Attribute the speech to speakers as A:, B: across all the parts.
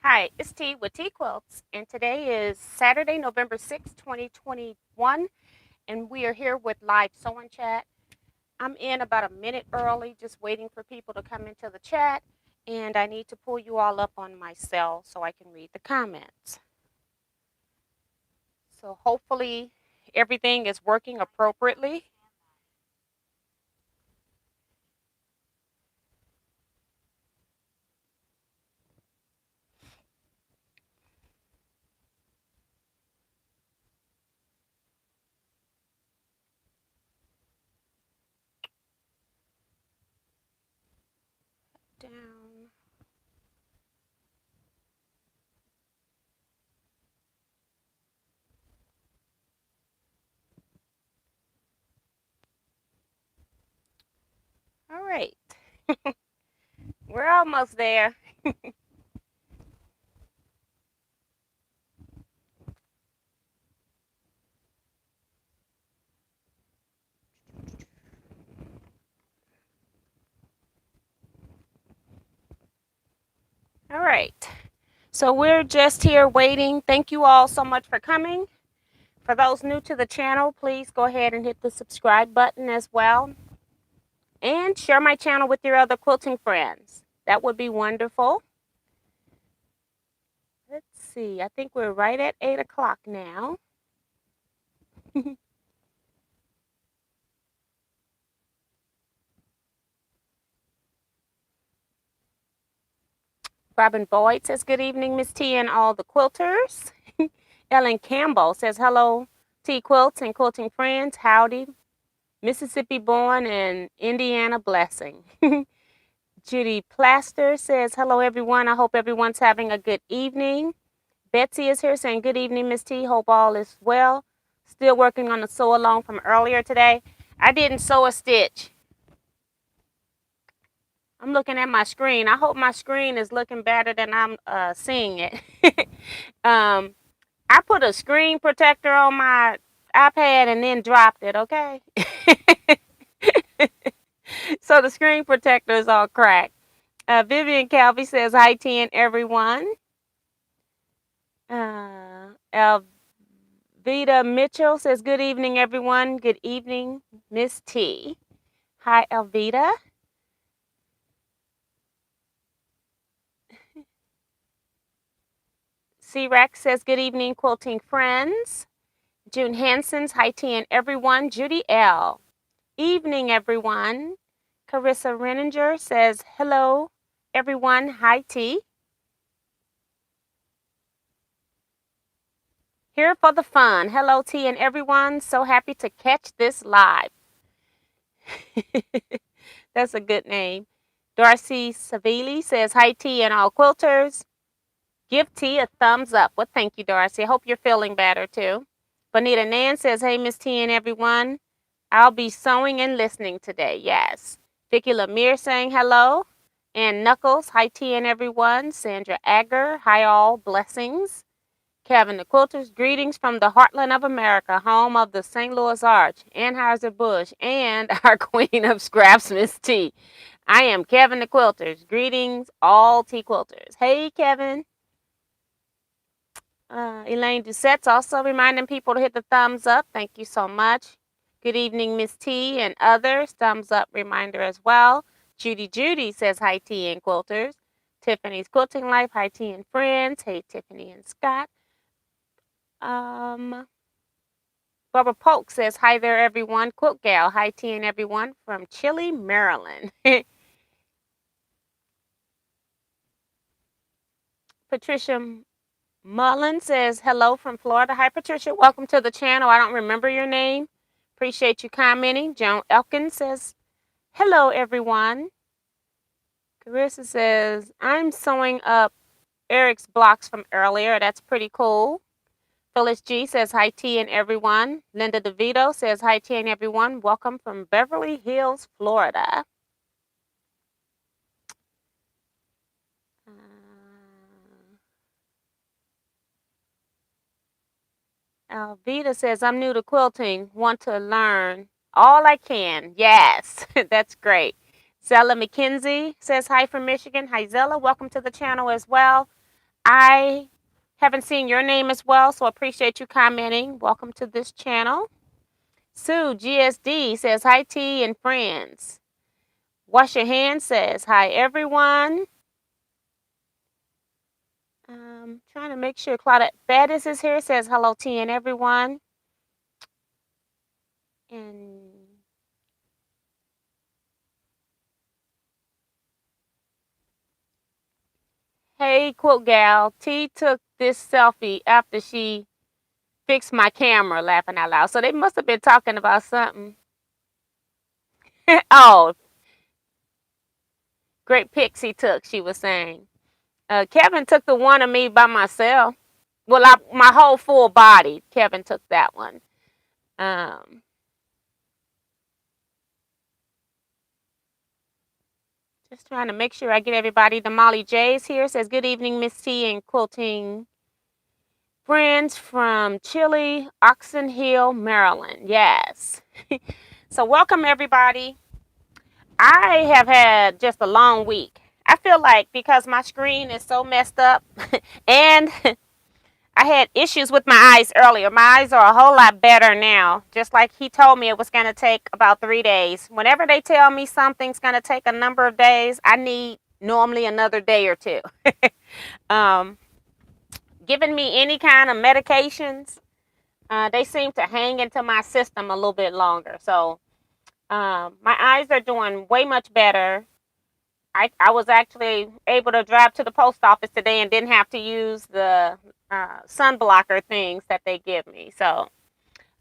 A: Hi, it's T with Teaquilts, and today is Saturday, November 6th, 2021, and we are here with live sewing chat. I'm in about a minute early, just waiting for people to come into the chat, and I need to pull you all up on my cell so I can read the comments. So hopefully everything is working appropriately. Down. All right, we're almost there. All right, so we're just here waiting. Thank you all so much for coming. For those new to the channel, please go ahead and hit the subscribe button as well. And share my channel with your other quilting friends. That would be wonderful. Let's see, I think we're right at 8 o'clock now. Robin Boyd says, good evening, Miss T and all the quilters. Ellen Campbell says, hello, T Quilts and quilting friends. Howdy. Mississippi born and Indiana blessing. Judy Plaster says, hello, everyone. I hope everyone's having a good evening. Betsy is here saying, good evening, Miss T. Hope all is well. Still working on the sew along from earlier today. I didn't sew a stitch. I'm looking at my screen. I hope my screen is looking better than I'm seeing it. I put a screen protector on my iPad and then dropped it, okay? So the screen protector is all cracked. Vivian Calvi says, hi, T and everyone. Elvita Mitchell says, good evening, everyone. Good evening, Miss T. Hi, Elvita. C-Rex says, good evening, quilting friends. June Hanson's, hi, T and everyone. Judy L. Evening, everyone. Carissa Renninger says, hello, everyone. Hi, T. Here for the fun. Hello, T and everyone. So happy to catch this live. That's a good name. Darcy Savili says, hi, T and all quilters. Give T a thumbs up. Well, thank you, Darcy. I hope you're feeling better, too. Bonita Nan says, hey, Miss T and everyone. I'll be sewing and listening today. Yes. Vicky Lemire saying hello. And Knuckles, hi, T and everyone. Sandra Agger, hi, all. Blessings. Kevin the Quilters, greetings from the heartland of America, home of the St. Louis Arch, Anheuser-Busch, and our queen of scraps, Miss T. I am Kevin the Quilters. Greetings, all T Quilters. Hey, Kevin. Elaine Doucette's also reminding people to hit the thumbs up. Thank you so much. Good evening, Miss T and others. Thumbs up reminder as well. Judy says hi, T and quilters. Tiffany's Quilting Life, hi, T and friends. Hey, Tiffany and Scott. Barbara Polk says, hi there, everyone. Quilt Gal, hi, T and everyone from Chile, Maryland. Patricia Mullen says, hello from Florida. Hi, Patricia. Welcome to the channel. I don't remember your name. Appreciate you commenting. Joan Elkins says, hello, everyone. Carissa says, I'm sewing up Eric's blocks from earlier. That's pretty cool. Phyllis G says, hi, T and everyone. Linda DeVito says, hi, T and everyone. Welcome from Beverly Hills, Florida. Alvita says, I'm new to quilting. Want to learn all I can. Yes, that's great. Zella McKenzie says, hi from Michigan. Hi, Zella. Welcome to the channel as well. I haven't seen your name as well, so appreciate you commenting. Welcome to this channel. Sue GSD says, hi T and friends. Wash Your Hands says, hi everyone. Trying to make sure Claudette Bettis is here, says hello T and everyone. And hey Quilt Gal, T took this selfie after she fixed my camera, laughing out loud. So they must have been talking about something. Oh, great pics he took, she was saying. Kevin took the one of me by myself. Well, my whole full body. Kevin took that one. Just trying to make sure I get everybody. The Molly J's here says, good evening, Miss T and quilting friends from Chile, Oxon Hill, Maryland. Yes. So welcome everybody. I have had just a long week. I feel like because my screen is so messed up and I had issues with my eyes earlier. My eyes are a whole lot better now. Just like he told me it was going to take about 3 days. Whenever they tell me something's going to take a number of days, I need normally another day or two. Giving me any kind of medications, they seem to hang into my system a little bit longer. So my eyes are doing way much better. I was actually able to drive to the post office today and didn't have to use the sun blocker things that they give me. So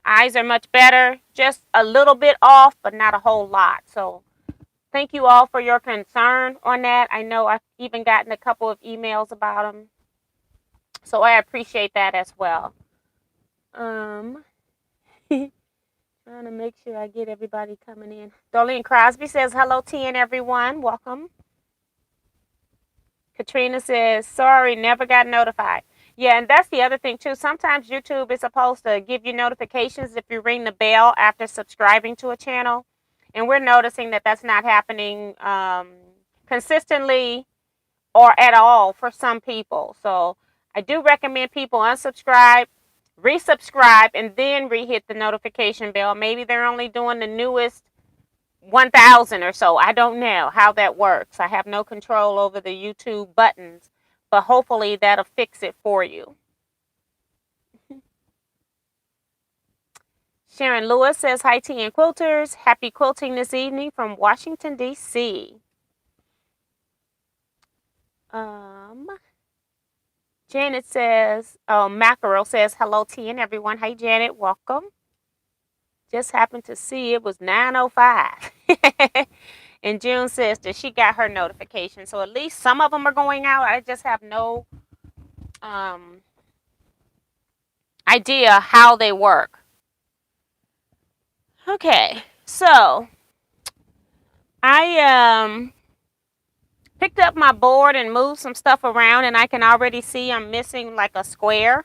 A: eyes are much better, just a little bit off, but not a whole lot. So thank you all for your concern on that. I know I've even gotten a couple of emails about them. So I appreciate that as well. Trying to make sure I get everybody coming in. Darlene Crosby says, hello, T and everyone. Welcome. Katrina says, sorry, never got notified. Yeah, and that's the other thing, too. Sometimes YouTube is supposed to give you notifications if you ring the bell after subscribing to a channel. And we're noticing that that's not happening consistently or at all for some people. So I do recommend people unsubscribe, resubscribe, and then re-hit the notification bell. Maybe they're only doing the newest 1,000 or so. I don't know how that works. I have no control over the YouTube buttons, but hopefully that'll fix it for you. Sharon Lewis says, hi T and quilters. Happy quilting this evening from Washington, D.C. Janet says, Mackerel says, hello T and everyone. Hey Janet, welcome. Just happened to see it was 9:05. And June says that she got her notification. So at least some of them are going out. I just have no idea how they work. Okay, so I picked up my board and moved some stuff around, and I can already see I'm missing like a square.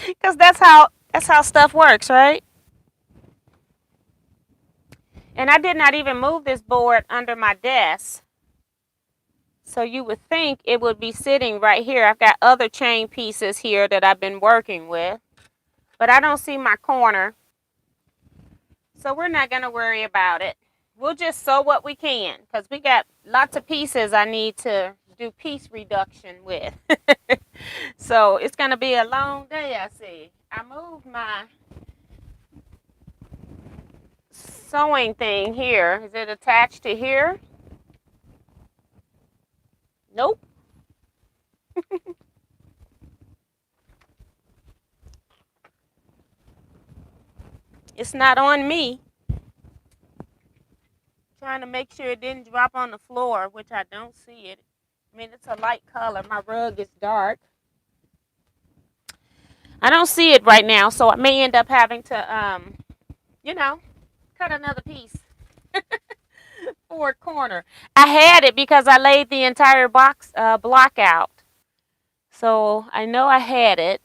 A: Because that's how stuff works, right? And I did not even move this board under my desk. So you would think it would be sitting right here. I've got other chain pieces here that I've been working with. But I don't see my corner. So we're not going to worry about it. We'll just sew what we can. Because we got lots of pieces I need to do piece reduction with. So it's going to be a long day, I see. I moved my sewing thing here. Is it attached to here? Nope. It's not on me. Trying to make sure it didn't drop on the floor, which I don't see it. I mean, it's a light color. My rug is dark. I don't see it right now, so I may end up having to, cut another piece for a corner. I had it because I laid the entire block out. So I know I had it.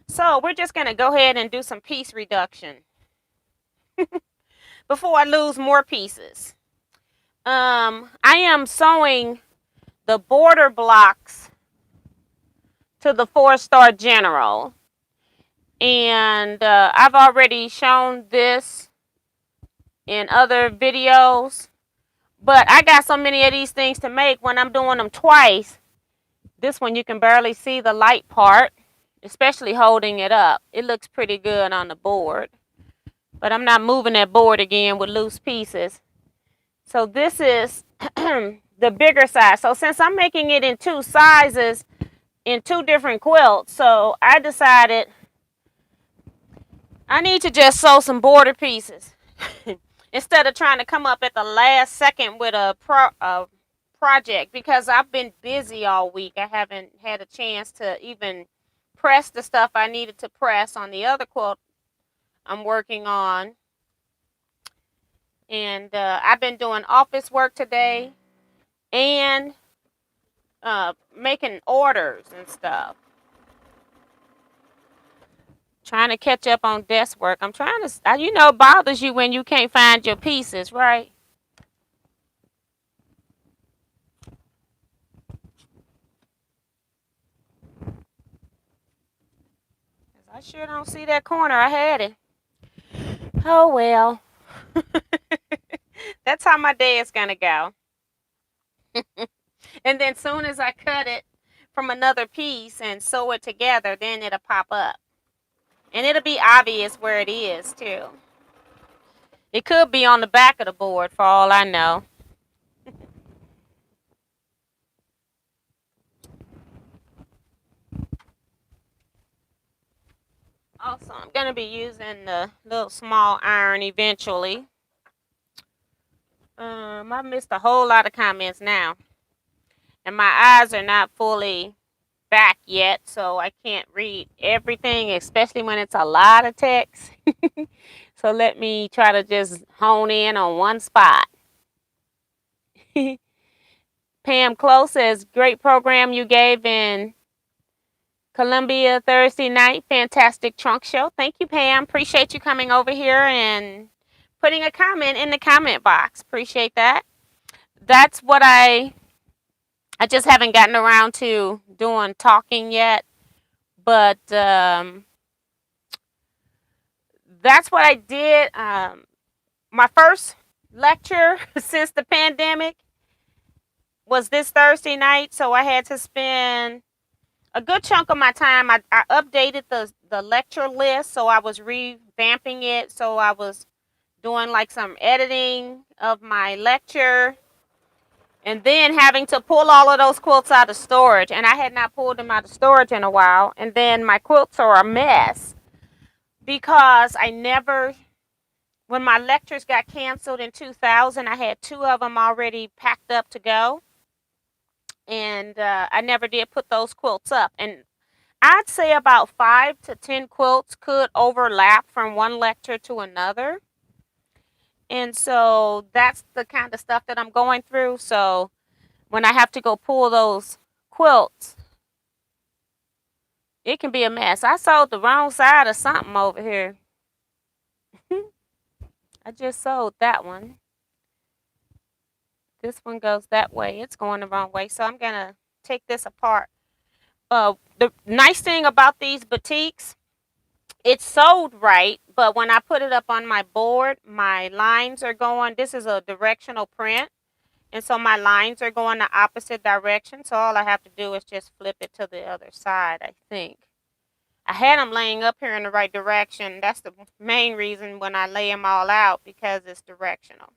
A: So we're just going to go ahead and do some piece reduction before I lose more pieces. I am sewing the border blocks to the 4-star general. And I've already shown this in other videos, but I got so many of these things to make. When I'm doing them twice, this one you can barely see the light part, especially holding it up. It looks pretty good on the board, but I'm not moving that board again with loose pieces. So this is the bigger size. So since I'm making it in 2 sizes in 2 different quilts, so I decided I need to just sew some border pieces instead of trying to come up at the last second with a project, because I've been busy all week. I haven't had a chance to even press the stuff I needed to press on the other quilt I'm working on. And I've been doing office work today and making orders and stuff. Trying to catch up on desk work. I'm trying to, it bothers you when you can't find your pieces, right? I sure don't see that corner. I had it. Oh, well. That's how my day is going to go. And then soon as I cut it from another piece and sew it together, then it'll pop up. And it'll be obvious where it is, too. It could be on the back of the board for all I know. Also, I'm going to be using the little small iron eventually. I missed a whole lot of comments now. And my eyes are not fully back yet, so I can't read everything, especially when it's a lot of text. So let me try to just hone in on one spot. Pam Close says, great program you gave in Columbia Thursday night. Fantastic trunk show. Thank you, Pam. Appreciate you coming over here and putting a comment in the comment box. Appreciate that. That's what I just haven't gotten around to doing talking yet. But that's what I did. My first lecture since the pandemic was this Thursday night. So I had to spend a good chunk of my time. I updated the lecture list. So I was revamping it. So I was doing like some editing of my lecture. And then having to pull all of those quilts out of storage. And I had not pulled them out of storage in a while. And then my quilts are a mess because when my lectures got canceled in 2000, I had 2 of them already packed up to go. And I never did put those quilts up. And I'd say about 5 to 10 quilts could overlap from one lecture to another. And so that's the kind of stuff that I'm going through. So when I have to go pull those quilts, it can be a mess. I sewed the wrong side of something over here. I just sewed that one. This one goes that way. It's going the wrong way. So I'm going to take this apart. The nice thing about these batiks, it's sewed right, but when I put it up on my board, my lines are going, this is a directional print. And so my lines are going the opposite direction. So all I have to do is just flip it to the other side, I think. I had them laying up here in the right direction. That's the main reason when I lay them all out, because it's directional.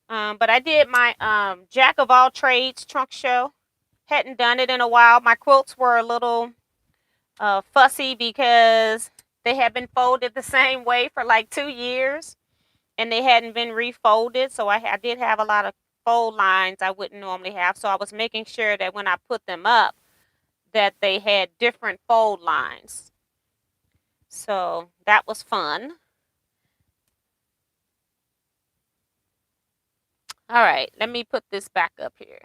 A: But I did my Jack of all trades trunk show. Hadn't done it in a while. My quilts were a little fussy because they had been folded the same way for like 2 years. And they hadn't been refolded. So I did have a lot of fold lines I wouldn't normally have. So I was making sure that when I put them up, that they had different fold lines. So that was fun. All right, let me put this back up here.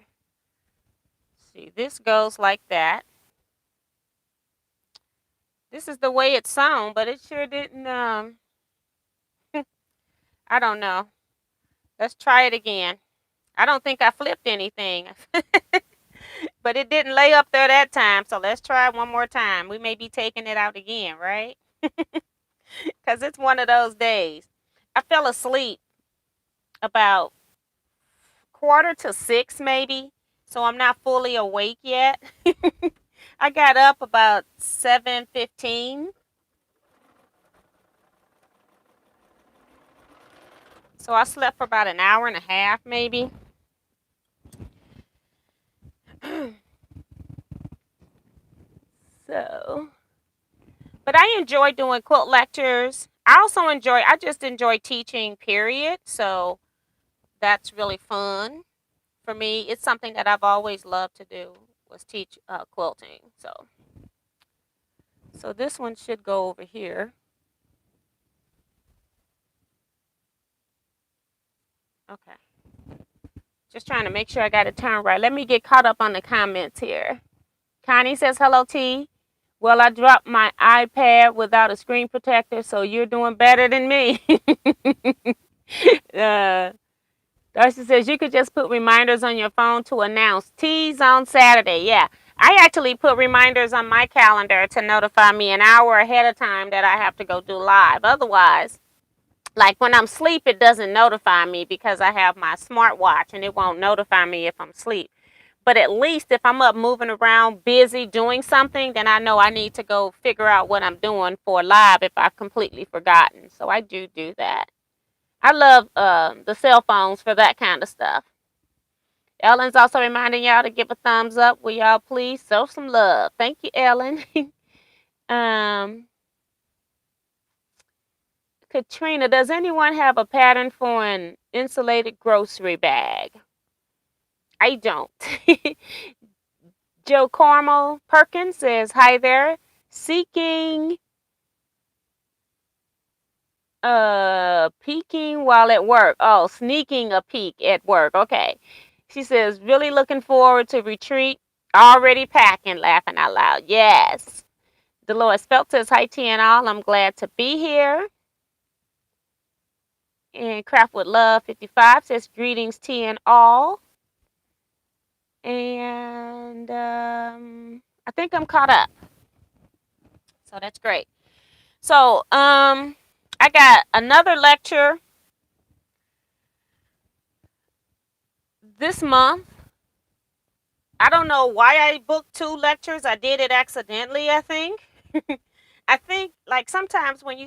A: See, this goes like that. This is the way it's sewn, but it sure didn't, I don't know. Let's try it again. I don't think I flipped anything. But it didn't lay up there that time, so let's try it one more time. We may be taking it out again, right? Because it's one of those days. I fell asleep about 5:45 maybe, so I'm not fully awake yet. I got up about 7:15, so I slept for about an hour and a half maybe. So, but I enjoy doing quilt lectures. I just enjoy teaching, period. So that's really fun for me. It's something that I've always loved to do was teach quilting. So this one should go over here. Okay. Just trying to make sure I got it turned right. Let me get caught up on the comments here. Connie says, hello, T. Well, I dropped my iPad without a screen protector, so you're doing better than me. Darcy says, you could just put reminders on your phone to announce T's on Saturday. Yeah, I actually put reminders on my calendar to notify me an hour ahead of time that I have to go do live. Otherwise, like when I'm asleep, it doesn't notify me because I have my smartwatch and it won't notify me if I'm asleep. But at least if I'm up moving around, busy doing something, then I know I need to go figure out what I'm doing for live if I've completely forgotten. So I do that. I love the cell phones for that kind of stuff. Ellen's also reminding y'all to give a thumbs up. Will y'all please show some love? Thank you, Ellen. Katrina, does anyone have a pattern for an insulated grocery bag? I don't. Joe Carmel Perkins says, hi there. Seeking, peeking while at work. Oh, sneaking a peek at work. Okay. She says, really looking forward to retreat. Already packing, laughing out loud. Yes. Dolores Felt says, hi, T and all. I'm glad to be here. And Craft with Love 55 says, greetings, T and all. And I think I'm caught up. So that's great. So I got another lecture this month. I don't know why I booked 2 lectures. I did it accidentally, I think. I think like sometimes when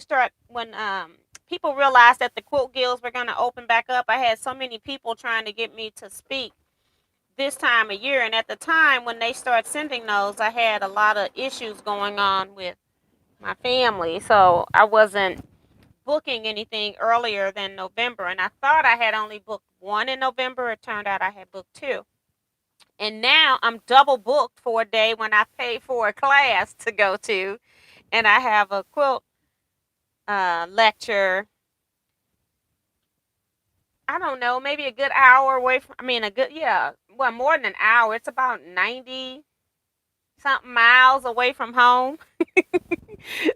A: people realized that the quilt guilds were going to open back up, I had so many people trying to get me to speak this time of year, and at the time when they started sending those, I had a lot of issues going on with my family, so I wasn't booking anything earlier than November, and I thought I had only booked 1 in November. It turned out I had booked 2. And now I'm double booked for a day when I paid for a class to go to, and I have a quilt lecture. I don't know, maybe a good hour away from, more than an hour. It's about 90 something miles away from home.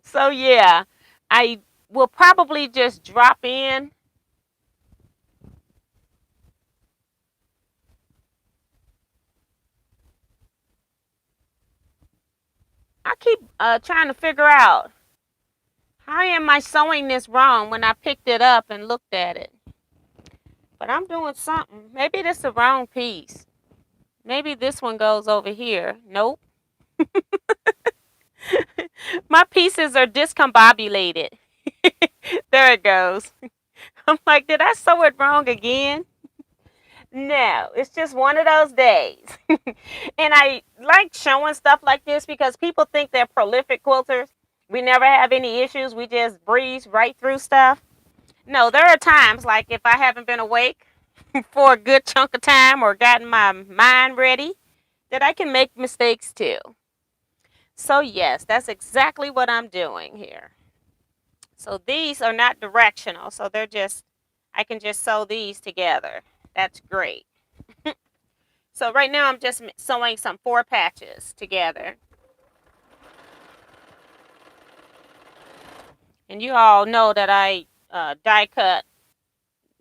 A: So yeah, I will probably just drop in. I keep trying to figure out how am I sewing this wrong when I picked it up and looked at it. But I'm doing something. Maybe this is the wrong piece. Maybe this one goes over here. Nope. My pieces are discombobulated. There it goes. I'm like, did I sew it wrong again? No, it's just one of those days. And I like showing stuff like this because people think they're prolific quilters. We never have any issues. We just breeze right through stuff. No, there are times like if I haven't been awake for a good chunk of time or gotten my mind ready, that I can make mistakes too. So yes, that's exactly what I'm doing here. So these are not directional. So I can just sew these together. That's great. So right now I'm just sewing some 4 patches together. And you all know that I die cut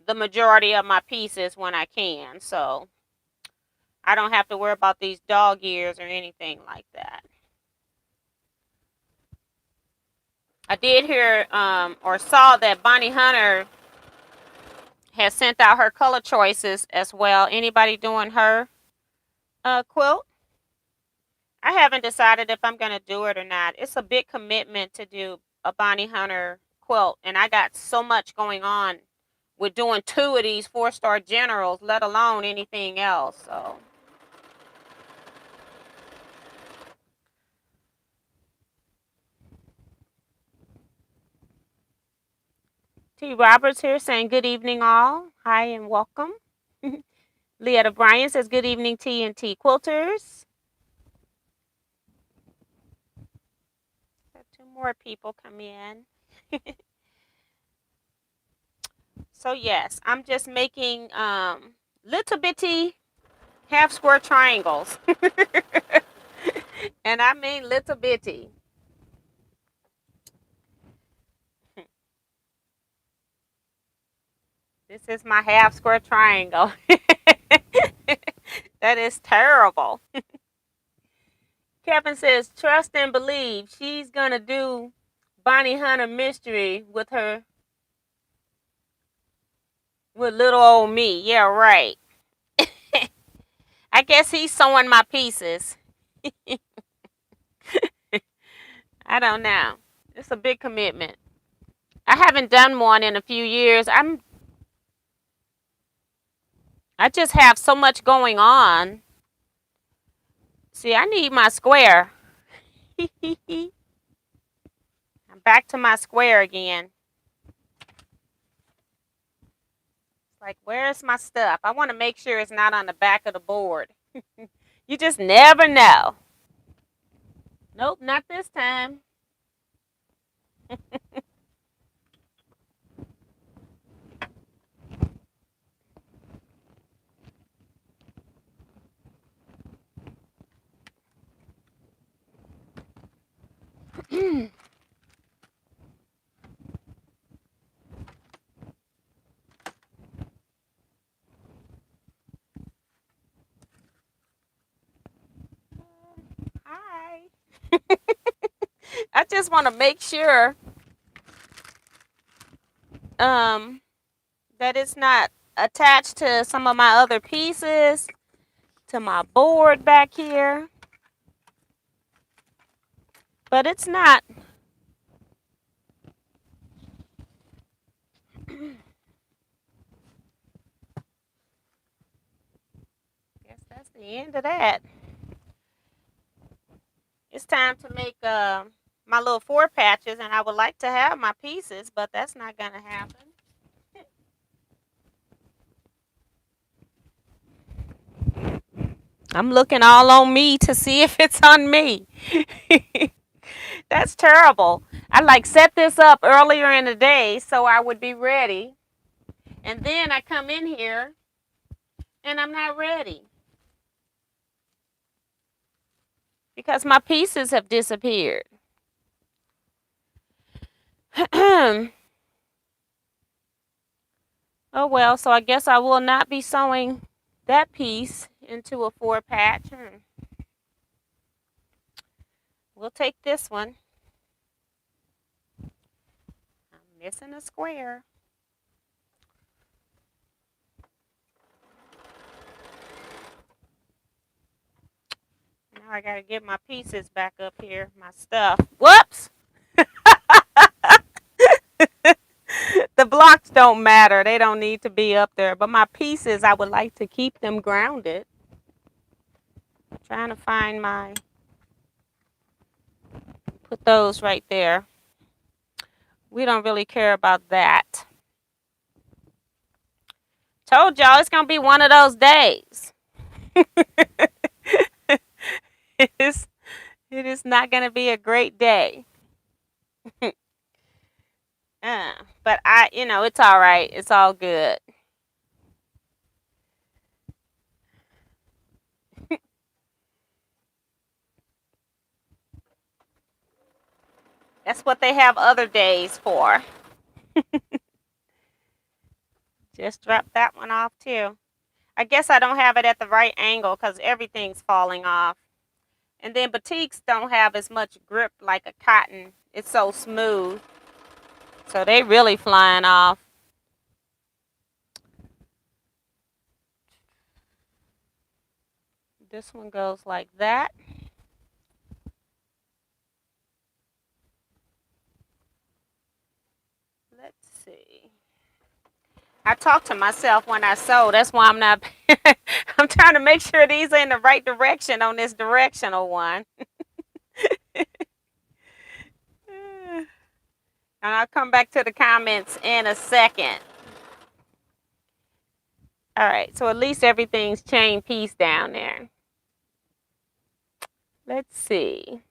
A: the majority of my pieces when I can. So I don't have to worry about these dog ears or anything like that. I did hear or saw that Bonnie Hunter has sent out her color choices as well. Anybody doing her quilt? I haven't decided if I'm going to do it or not. It's a big commitment to do a Bonnie Hunter quilt, and I got so much going on with doing 2 of these 4-star generals, let alone anything else. So T. Roberts here saying good evening all. Hi and welcome. Leetta Bryan says good evening T and T Quilters. Got 2 more people come in. So yes, I'm just making little bitty half square triangles. And I mean little bitty. This is my half square triangle. That is terrible. Kevin says, trust and believe. She's going to do Bonnie Hunter mystery with little old me. Yeah, right. I guess he's sewing my pieces. I don't know. It's a big commitment. I haven't done one in a few years. I just have so much going on. See, I need my square. I'm back to my square again. It's like, where's my stuff? I want to make sure it's not on the back of the board. You just never know. Nope, not this time. Hi. I just want to make sure that it's not attached to some of my other pieces, to my board back here. But it's not. Guess that's the end of that. It's time to make my little 4 patches, and I would like to have my pieces, but that's not going to happen. I'm looking all on me to see if it's on me. That's terrible. I like set this up earlier in the day so I would be ready. And then I come in here and I'm not ready. Because my pieces have disappeared. Oh well, so I guess I will not be sewing that piece into a 4 patch. We'll take this one. I'm missing a square. Now I gotta get my pieces back up here, my stuff. Whoops! The blocks don't matter. They don't need to be up there. But my pieces, I would like to keep them grounded. I'm trying to find put those right there. We don't really care about that. Told y'all it's going to be one of those days. It is not going to be a great day. But it's all right. It's all good. That's what they have other days for. Just drop that one off too. I guess I don't have it at the right angle because everything's falling off. And then batiks don't have as much grip like a cotton. It's so smooth. So they really flying off. This one goes like that. Let's see. I talk to myself when I sew. That's why I'm not. I'm trying to make sure these are in the right direction on this directional one. And I'll come back to the comments in a second. All right, so at least everything's chain piece down there. Let's see.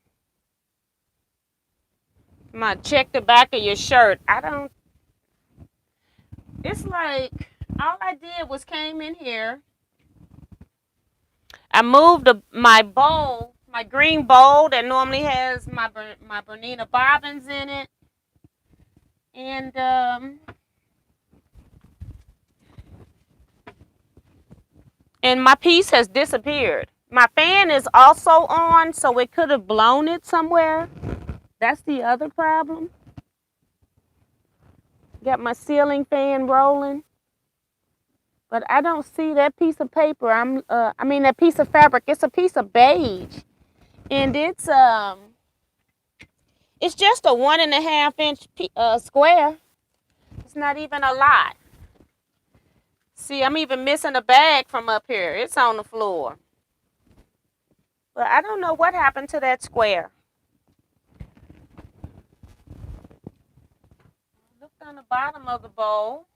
A: I'm gonna check the back of your shirt. It's like all I did was came in here. I moved my bowl, my green bowl that normally has my Bernina bobbins in it. And my piece has disappeared. My fan is also on, so it could have blown it somewhere. That's the other problem. Got my ceiling fan rolling. But I don't see that piece of paper. That piece of fabric. It's a piece of beige. And it's just a 1.5 inch square. It's not even a lot. See, I'm even missing a bag from up here. It's on the floor. But I don't know what happened to that square. Look on the bottom of the bowl.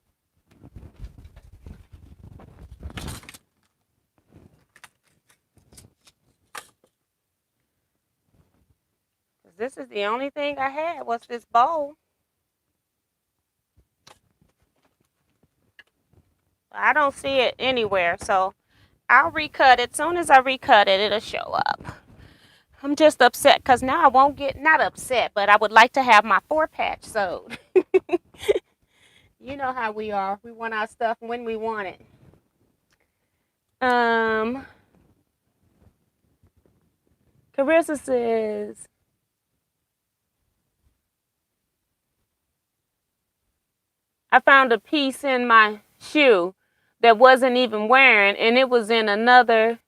A: This is the only thing I had was this bowl. I don't see it anywhere, so I'll recut it. As soon as I recut it, it'll show up. I'm just upset because now I won't get, not upset, but I would like to have my 4-patch sewed. You know how we are. We want our stuff when we want it. Carissa says, I found a piece in my shoe that wasn't even wearing, and it was in another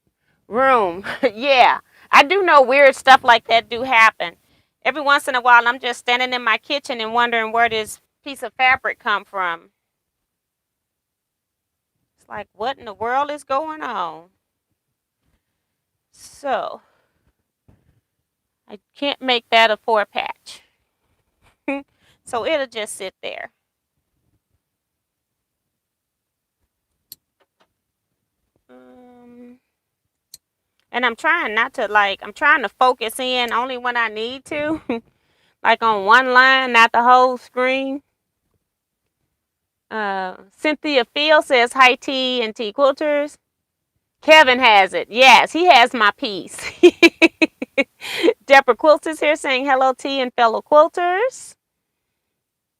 A: room. Yeah, I do know weird stuff like that do happen. Every once in a while, I'm just standing in my kitchen and wondering where this piece of fabric come from. It's like, what in the world is going on? So, I can't make that a 4-patch. So it'll just sit there. And I'm trying not to, I'm trying to focus in only when I need to. Like on one line, not the whole screen. Cynthia Field says, hi T and T Quilters. Kevin has it. Yes, he has my piece. Deborah Quilt is here saying hello T and fellow quilters.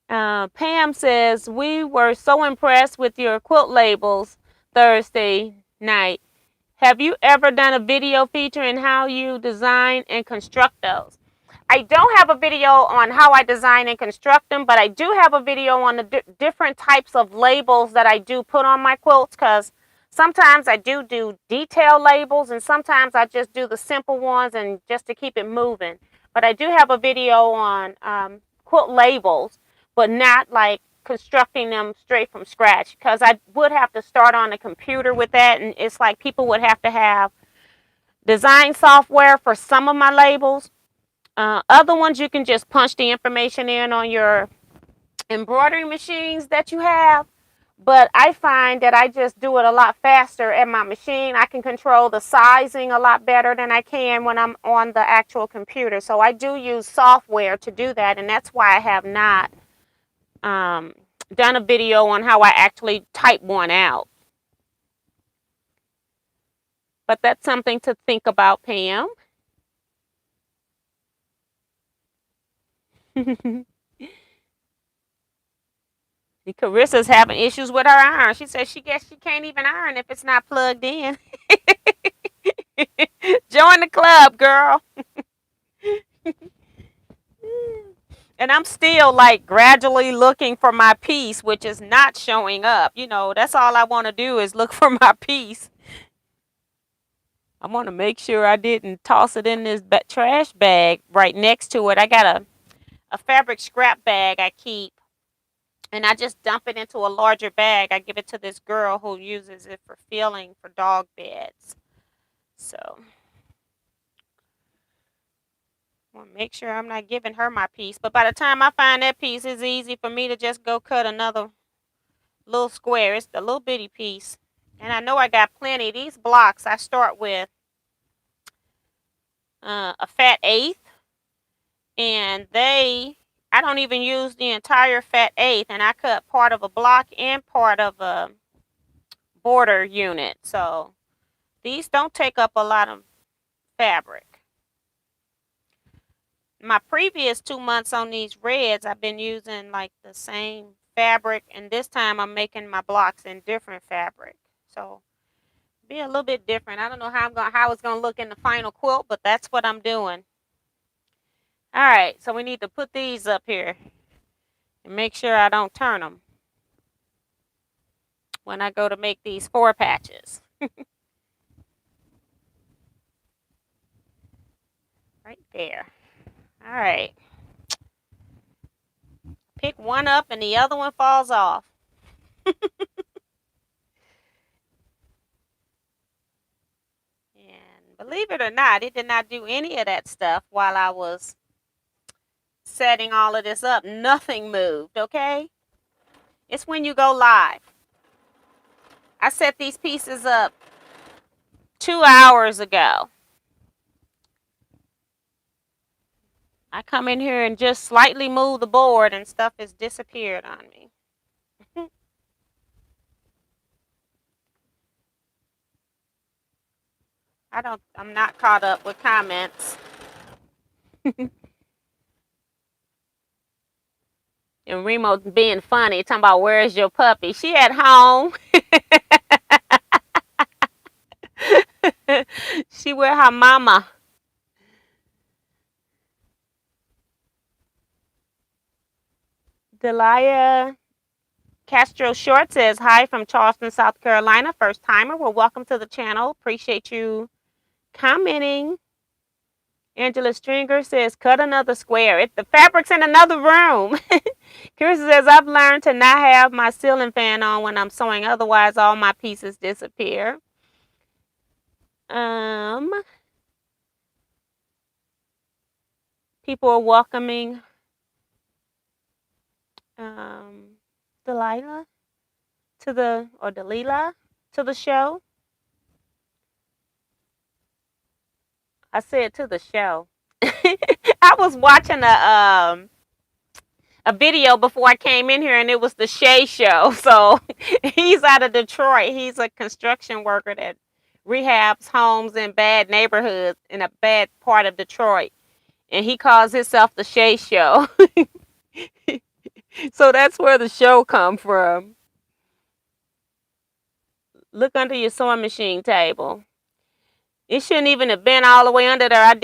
A: Pam says, we were so impressed with your quilt labels Thursday night. Have you ever done a video featuring how you design and construct those? I don't have a video on how I design and construct them, but I do have a video on the different types of labels that I do put on my quilts, because sometimes I do detail labels and sometimes I just do the simple ones and just to keep it moving. But I do have a video on quilt labels, but not like constructing them straight from scratch, because I would have to start on a computer with that, and it's like people would have to have design software for some of my labels. Other ones you can just punch the information in on your embroidery machines that you have, but I find that I just do it a lot faster at my machine. I can control the sizing a lot better than I can when I'm on the actual computer. So I do use software to do that, and that's why I have not done a video on how I actually type one out. But that's something to think about, Pam. Carissa's having issues with her iron. She says she guess she can't even iron if it's not plugged in. Join the club, girl. And I'm still like gradually looking for my piece, which is not showing up. You know, that's all I want to do is look for my piece. I want to make sure I didn't toss it in this trash bag right next to it. I got a fabric scrap bag I keep, and I just dump it into a larger bag. I give it to this girl who uses it for filling for dog beds. So I want to make sure I'm not giving her my piece. But by the time I find that piece, it's easy for me to just go cut another little square. It's the little bitty piece. And I know I got plenty. These blocks, I start with a fat eighth. And I don't even use the entire fat eighth. And I cut part of a block and part of a border unit. So these don't take up a lot of fabric. My previous 2 months on these reds, I've been using like the same fabric, and this time I'm making my blocks in different fabric. So be a little bit different. I don't know how it's gonna look in the final quilt, but that's what I'm doing. All right, so we need to put these up here and make sure I don't turn them when I go to make these 4 patches. Right there. All right. Pick one up and the other one falls off. And believe it or not, it did not do any of that stuff while I was setting all of this up. Nothing moved, okay? It's when you go live. I set these pieces up 2 hours ago. I come in here and just slightly move the board and stuff has disappeared on me. I'm not caught up with comments. And Remo's being funny, talking about where's your puppy? She at home. She with her mama. Delia Castro Short says, hi from Charleston, South Carolina. First timer. Well, welcome to the channel. Appreciate you commenting. Angela Stringer says, cut another square. The fabric's in another room. Chris says, I've learned to not have my ceiling fan on when I'm sewing. Otherwise, all my pieces disappear. People are welcoming Delilah to the show. I said to the show. I was watching a video before I came in here, and it was the Shay Show. So he's out of Detroit. He's a construction worker that rehabs homes in bad neighborhoods in a bad part of Detroit. And he calls himself the Shay Show. So that's where the show come from. Look under your sewing machine table. It shouldn't even have been all the way under there. I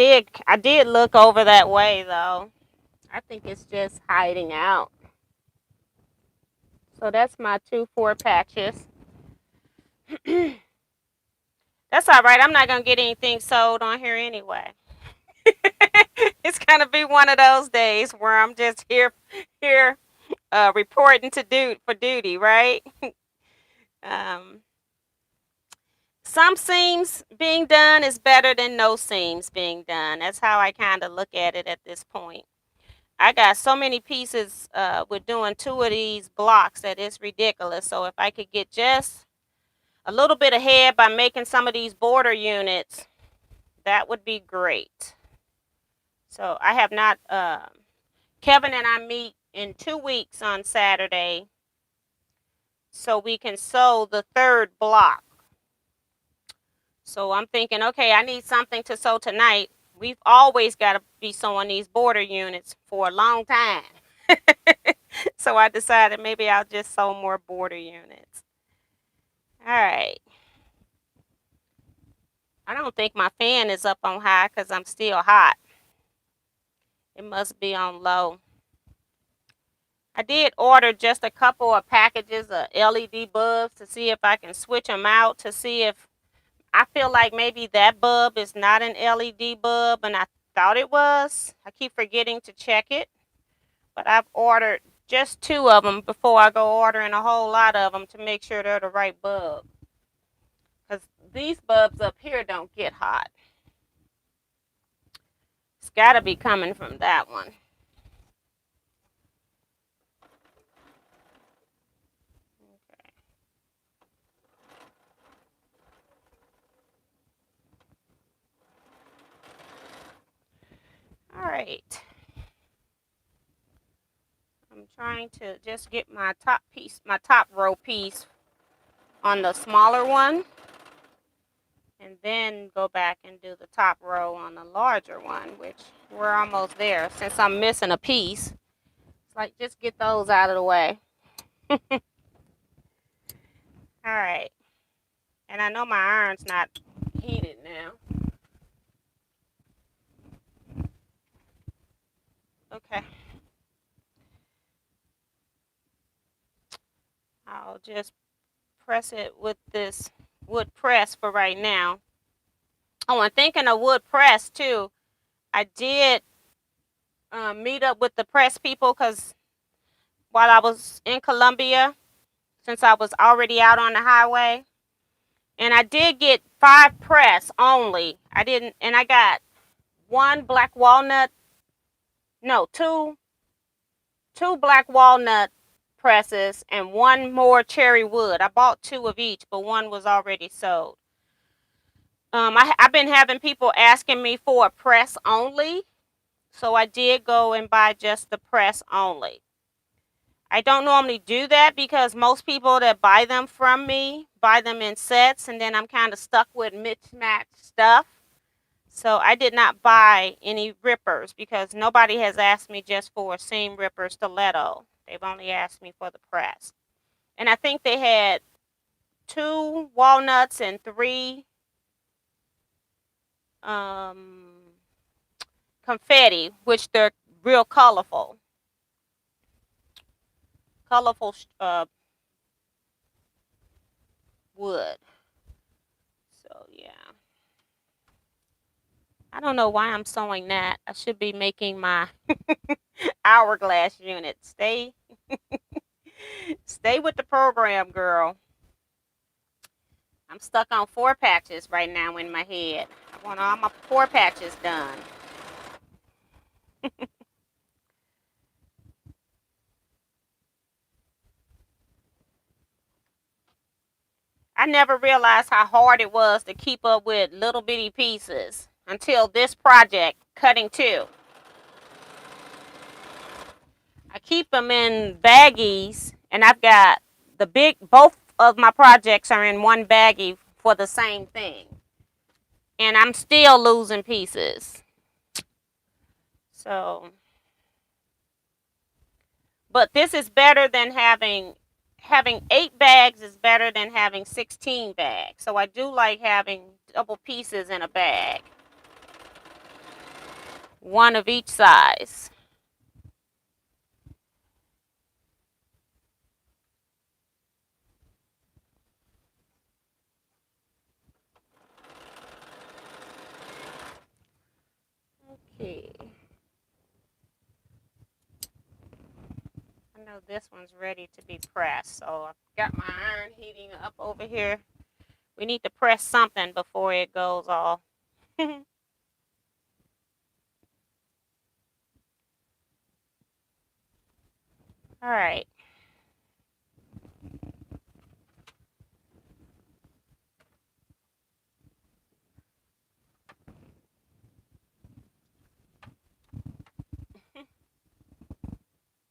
A: did look over that way though. I think it's just hiding out. So that's my 2 4 patches. That's all right. I'm not going to get anything sold on here anyway. It's going to be one of those days where I'm just here reporting for duty, right? Some seams being done is better than no seams being done. That's how I kind of look at it at this point. I got so many pieces with doing 2 of these blocks that it's ridiculous. So if I could get just a little bit ahead by making some of these border units, that would be great. So I have not, Kevin and I meet in 2 weeks on Saturday so we can sew the 3rd block. So I'm thinking, okay, I need something to sew tonight. We've always got to be sewing these border units for a long time. So I decided maybe I'll just sew more border units. All right. I don't think my fan is up on high because I'm still hot. It must be on low. I did order just a couple of packages of LED bulbs to see if I can switch them out to see if I feel like maybe that bulb is not an LED bulb and I thought it was. I keep forgetting to check it, but I've ordered just 2 of them before I go ordering a whole lot of them to make sure they're the right bulb. Because these bulbs up here don't get hot. It's got to be coming from that one. Okay. All right. I'm trying to just get my top row piece on the smaller one. And then go back and do the top row on the larger one, which we're almost there. Since I'm missing a piece, it's like just get those out of the way. All right. And I know my iron's not heated now. Okay. I'll just press it with this wood press for right now. Oh, and thinking of wood press too, I did meet up with the press people because while I was in Columbia, since I was already out on the highway, and I did get 5 press only. I got 1 black walnut, no, two black walnut presses and 1 more cherry wood. I bought 2 of each, but 1 was already sold. I've been having people asking me for a press only, so I did go and buy just the press only. I don't normally do that because most people that buy them from me buy them in sets, and then I'm kind of stuck with mismatched stuff. So I did not buy any rippers because nobody has asked me just for a seam ripper stiletto. They've only asked me for the press. And I think they had 2 walnuts and 3 confetti, which they're real colorful. Colorful wood. So yeah. I don't know why I'm sewing that. I should be making my hourglass unit. Stay with the program, girl. I'm stuck on 4 patches right now in my head. I want all my 4 patches done. I never realized how hard it was to keep up with little bitty pieces until this project, cutting 2. I keep them in baggies, and I've got both of my projects are in 1 baggie for the same thing. And I'm still losing pieces. So, but this is better than having 8 bags is better than having 16 bags. So I do like having double pieces in a bag. 1 of each size. Okay. I know this one's ready to be pressed. So I've got my iron heating up over here. We need to press something before it goes off. All right.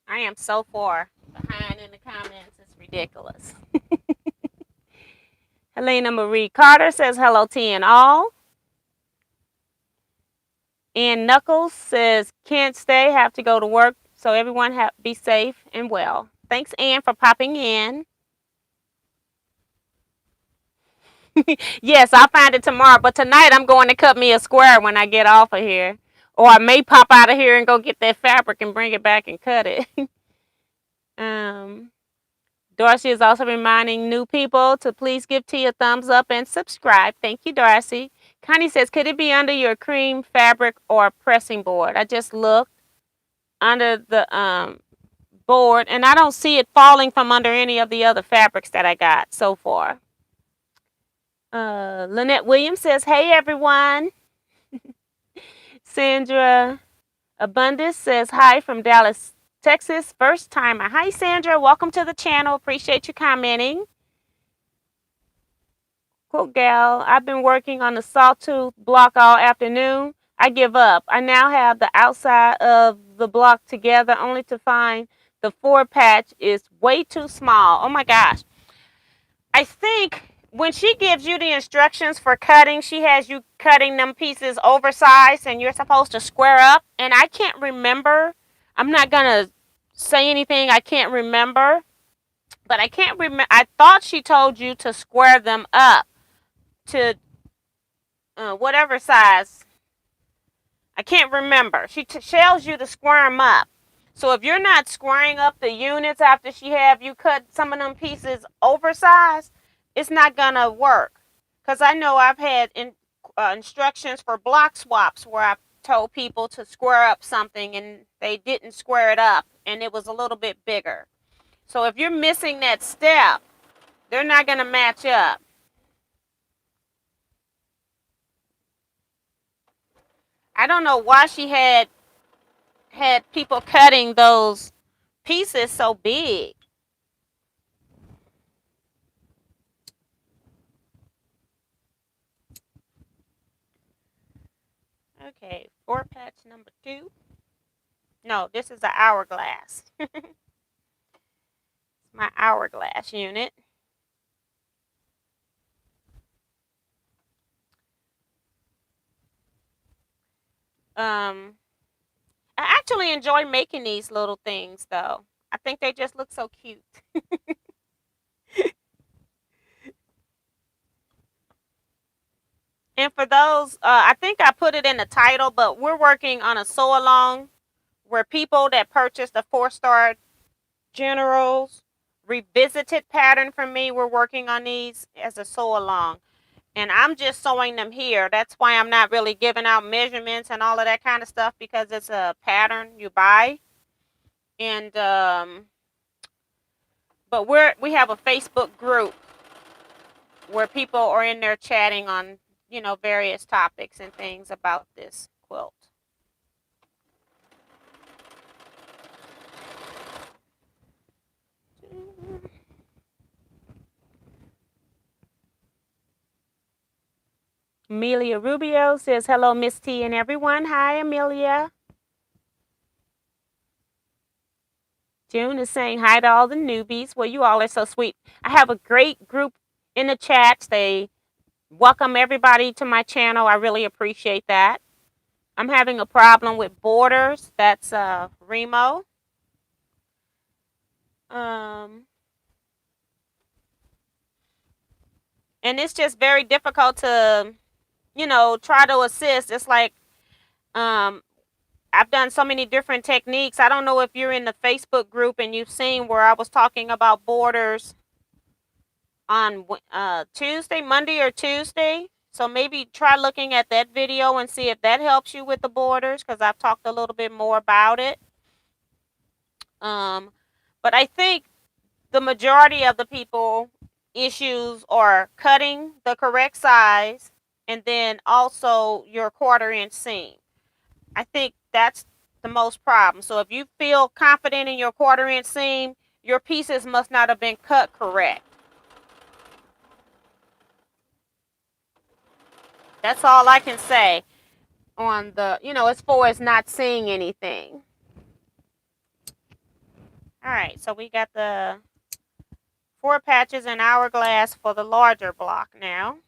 A: I am so far behind in the comments. It's ridiculous. Helena Marie Carter says hello to and all. And Knuckles says can't stay, have to go to work. So everyone be safe and well. Thanks, Ann, for popping in. Yes, I'll find it tomorrow. But tonight I'm going to cut me a square when I get off of here. Or I may pop out of here and go get that fabric and bring it back and cut it. Darcy is also reminding new people to please give T a thumbs up and subscribe. Thank you, Darcy. Connie says, could it be under your cream fabric or pressing board? I just looked under the board and I don't see it falling from under any of the other fabrics that I got so far. Lynette Williams says, hey, everyone. Sandra Abundance says, hi from Dallas, Texas. First timer. Hi, Sandra. Welcome to the channel. Appreciate you commenting. Quote Gal, I've been working on the sawtooth block all afternoon. I give up. I now have the outside of the block together only to find the 4 patch is way too small. Oh my gosh. I think when she gives you the instructions for cutting, she has you cutting them pieces oversized and you're supposed to square up. And I can't remember. I'm not going to say anything I can't remember. But I can't remember. I thought she told you to square them up to whatever size. I can't remember. She tells you to square them up. So if you're not squaring up the units after she have you cut some of them pieces oversized, it's not going to work. Because I know I've had instructions for block swaps where I've told people to square up something and they didn't square it up and it was a little bit bigger. So if you're missing that step, they're not going to match up. I don't know why she had people cutting those pieces so big. Okay, 4 patch number 2. No, this is an hourglass. My hourglass unit. I actually enjoy making these little things though. I think they just look so cute. And for those, I think I put it in the title, but we're working on a sew along where people that purchased the 4-star generals revisited pattern from me. We're working on these as a sew along. And I'm just sewing them here. That's why I'm not really giving out measurements and all of that kind of stuff because it's a pattern you buy. And but we have a Facebook group where people are in there chatting on, various topics and things about this quilt. Amelia Rubio says, hello, Miss T and everyone. Hi, Amelia. June is saying hi to all the newbies. Well, you all are so sweet. I have a great group in the chats. They welcome everybody to my channel. I really appreciate that. I'm having a problem with borders. That's Remo. And it's just very difficult to, try to assist. It's like I've done so many different techniques. I don't know if you're in the Facebook group and you've seen where I was talking about borders on Monday or Tuesday. So maybe try looking at that video and see if that helps you with the borders because I've talked a little bit more about it. But I think the majority of the people issues are cutting the correct size and then also your 1/4 inch seam. I think that's the most problem. So if you feel confident in your 1/4 inch seam, your pieces must not have been cut correct. That's all I can say on the, as far as not seeing anything. All right, so we got the 4 patches in hourglass for the larger block now.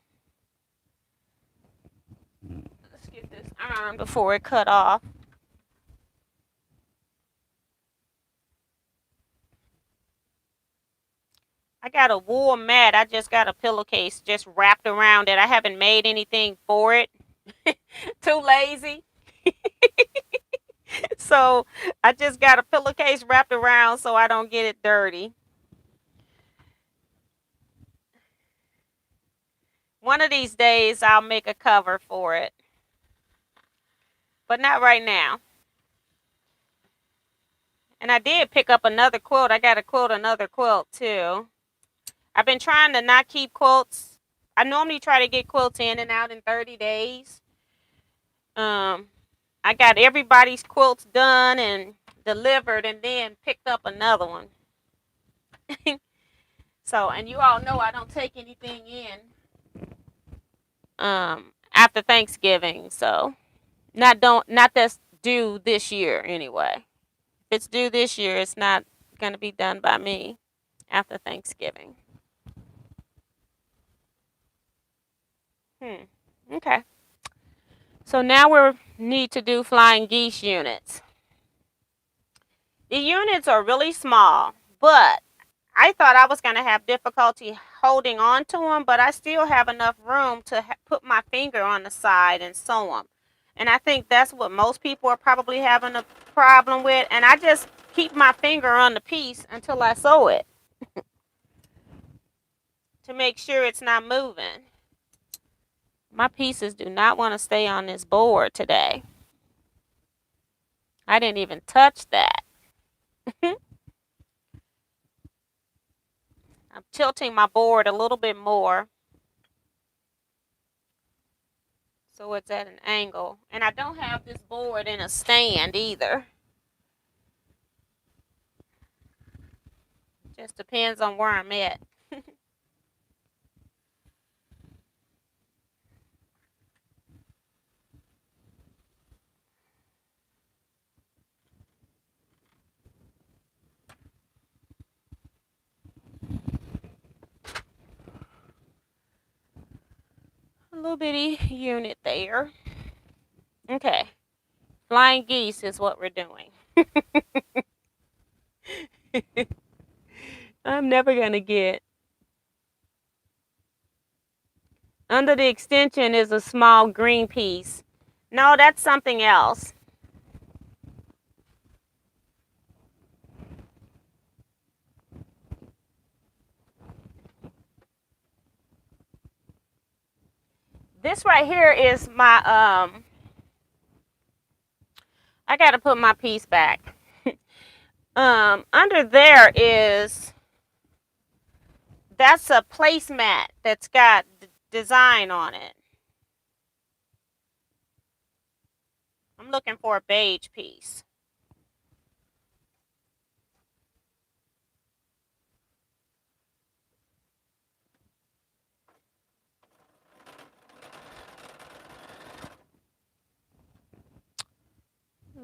A: Let's get this iron before it cut off. I got a wool mat. I just got a pillowcase just wrapped around it. I haven't made anything for it. Too lazy. So I just got a pillowcase wrapped around so I don't get it dirty. One of these days I'll make a cover for it. But not right now. And I did pick up another quilt. I got to quilt another quilt too. I've been trying to not keep quilts. I normally try to get quilts in and out in 30 days. I got everybody's quilts done and delivered and then picked up another one. So, and you all know I don't take anything in after Thanksgiving. So, not that's due this year anyway. If it's due this year, it's not going to be done by me after Thanksgiving. Okay. So now we need to do flying geese units. The units are really small, but I thought I was going to have difficulty holding on to them, but I still have enough room to put my finger on the side and sew them. And I think that's what most people are probably having a problem with. And I just keep my finger on the piece until I sew it to make sure it's not moving. My pieces do not want to stay on this board today. I didn't even touch that. I'm tilting my board a little bit more so it's at an angle. And I don't have this board in a stand either. Just depends on where I'm at. A little bitty unit there. Okay. Flying geese is what we're doing. I'm never going to get. Under the extension is a small green piece. No, that's something else. This right here is my, I got to put my piece back. Under there is, that's a placemat that's got design on it. I'm looking for a beige piece.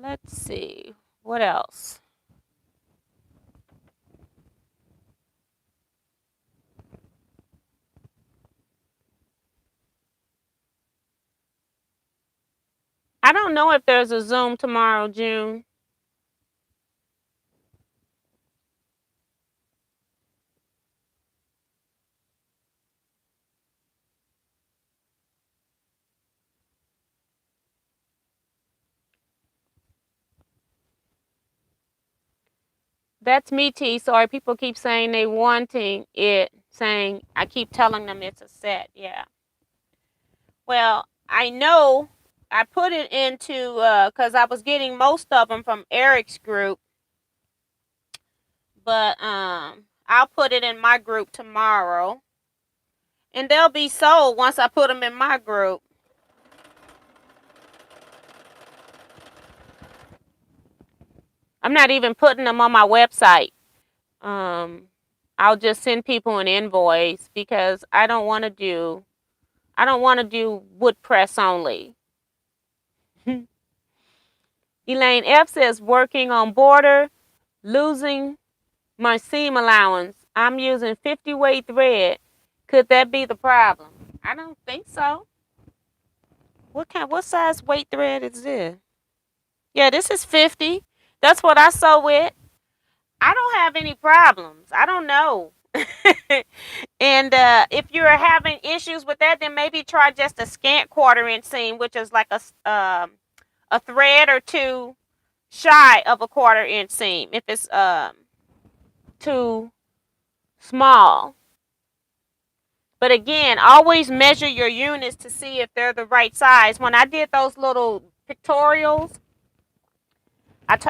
A: Let's see, what else? I don't know if there's a Zoom tomorrow, June. That's me, T. Sorry, people keep saying they wanting it, saying I keep telling them it's a set. Yeah. Well, I know I put it into, because I was getting most of them from Eric's group. But I'll put it in my group tomorrow. And they'll be sold once I put them in my group. I'm not even putting them on my website. I'll just send people an invoice because I don't want to do wood press only. Elaine F says working on border, losing my seam allowance. I'm using 50 weight thread. Could that be the problem? I don't think so. What size weight thread is this? Yeah, this is 50. That's what I sew with. I don't have any problems. I don't know. And if you're having issues with that, then maybe try just a scant 1/4 inch seam, which is like a thread or two shy of a 1/4 inch seam if it's too small. But again, always measure your units to see if they're the right size. When I did those little pictorials,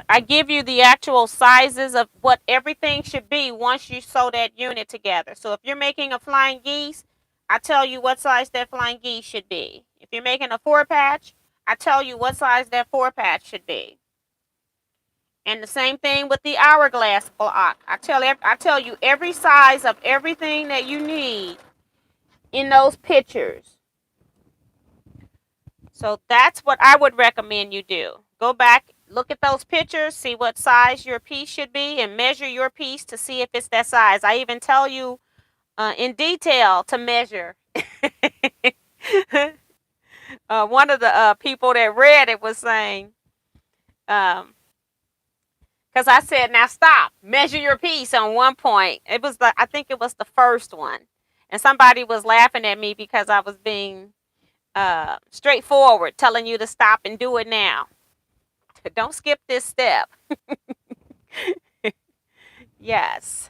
A: I give you the actual sizes of what everything should be once you sew that unit together. So if you're making a flying geese, I tell you what size that flying geese should be. If you're making a 4-patch, I tell you what size that 4-patch should be. And the same thing with the hourglass block. I tell you every size of everything that you need in those pictures. So that's what I would recommend you do. Go back, look at those pictures, see what size your piece should be, and measure your piece to see if it's that size. I even tell you in detail to measure. One of the people that read it was saying, because I said, now stop, measure your piece on one point. I think it was the first one. And somebody was laughing at me because I was being straightforward, telling you to stop and do it now. Don't skip this step. Yes.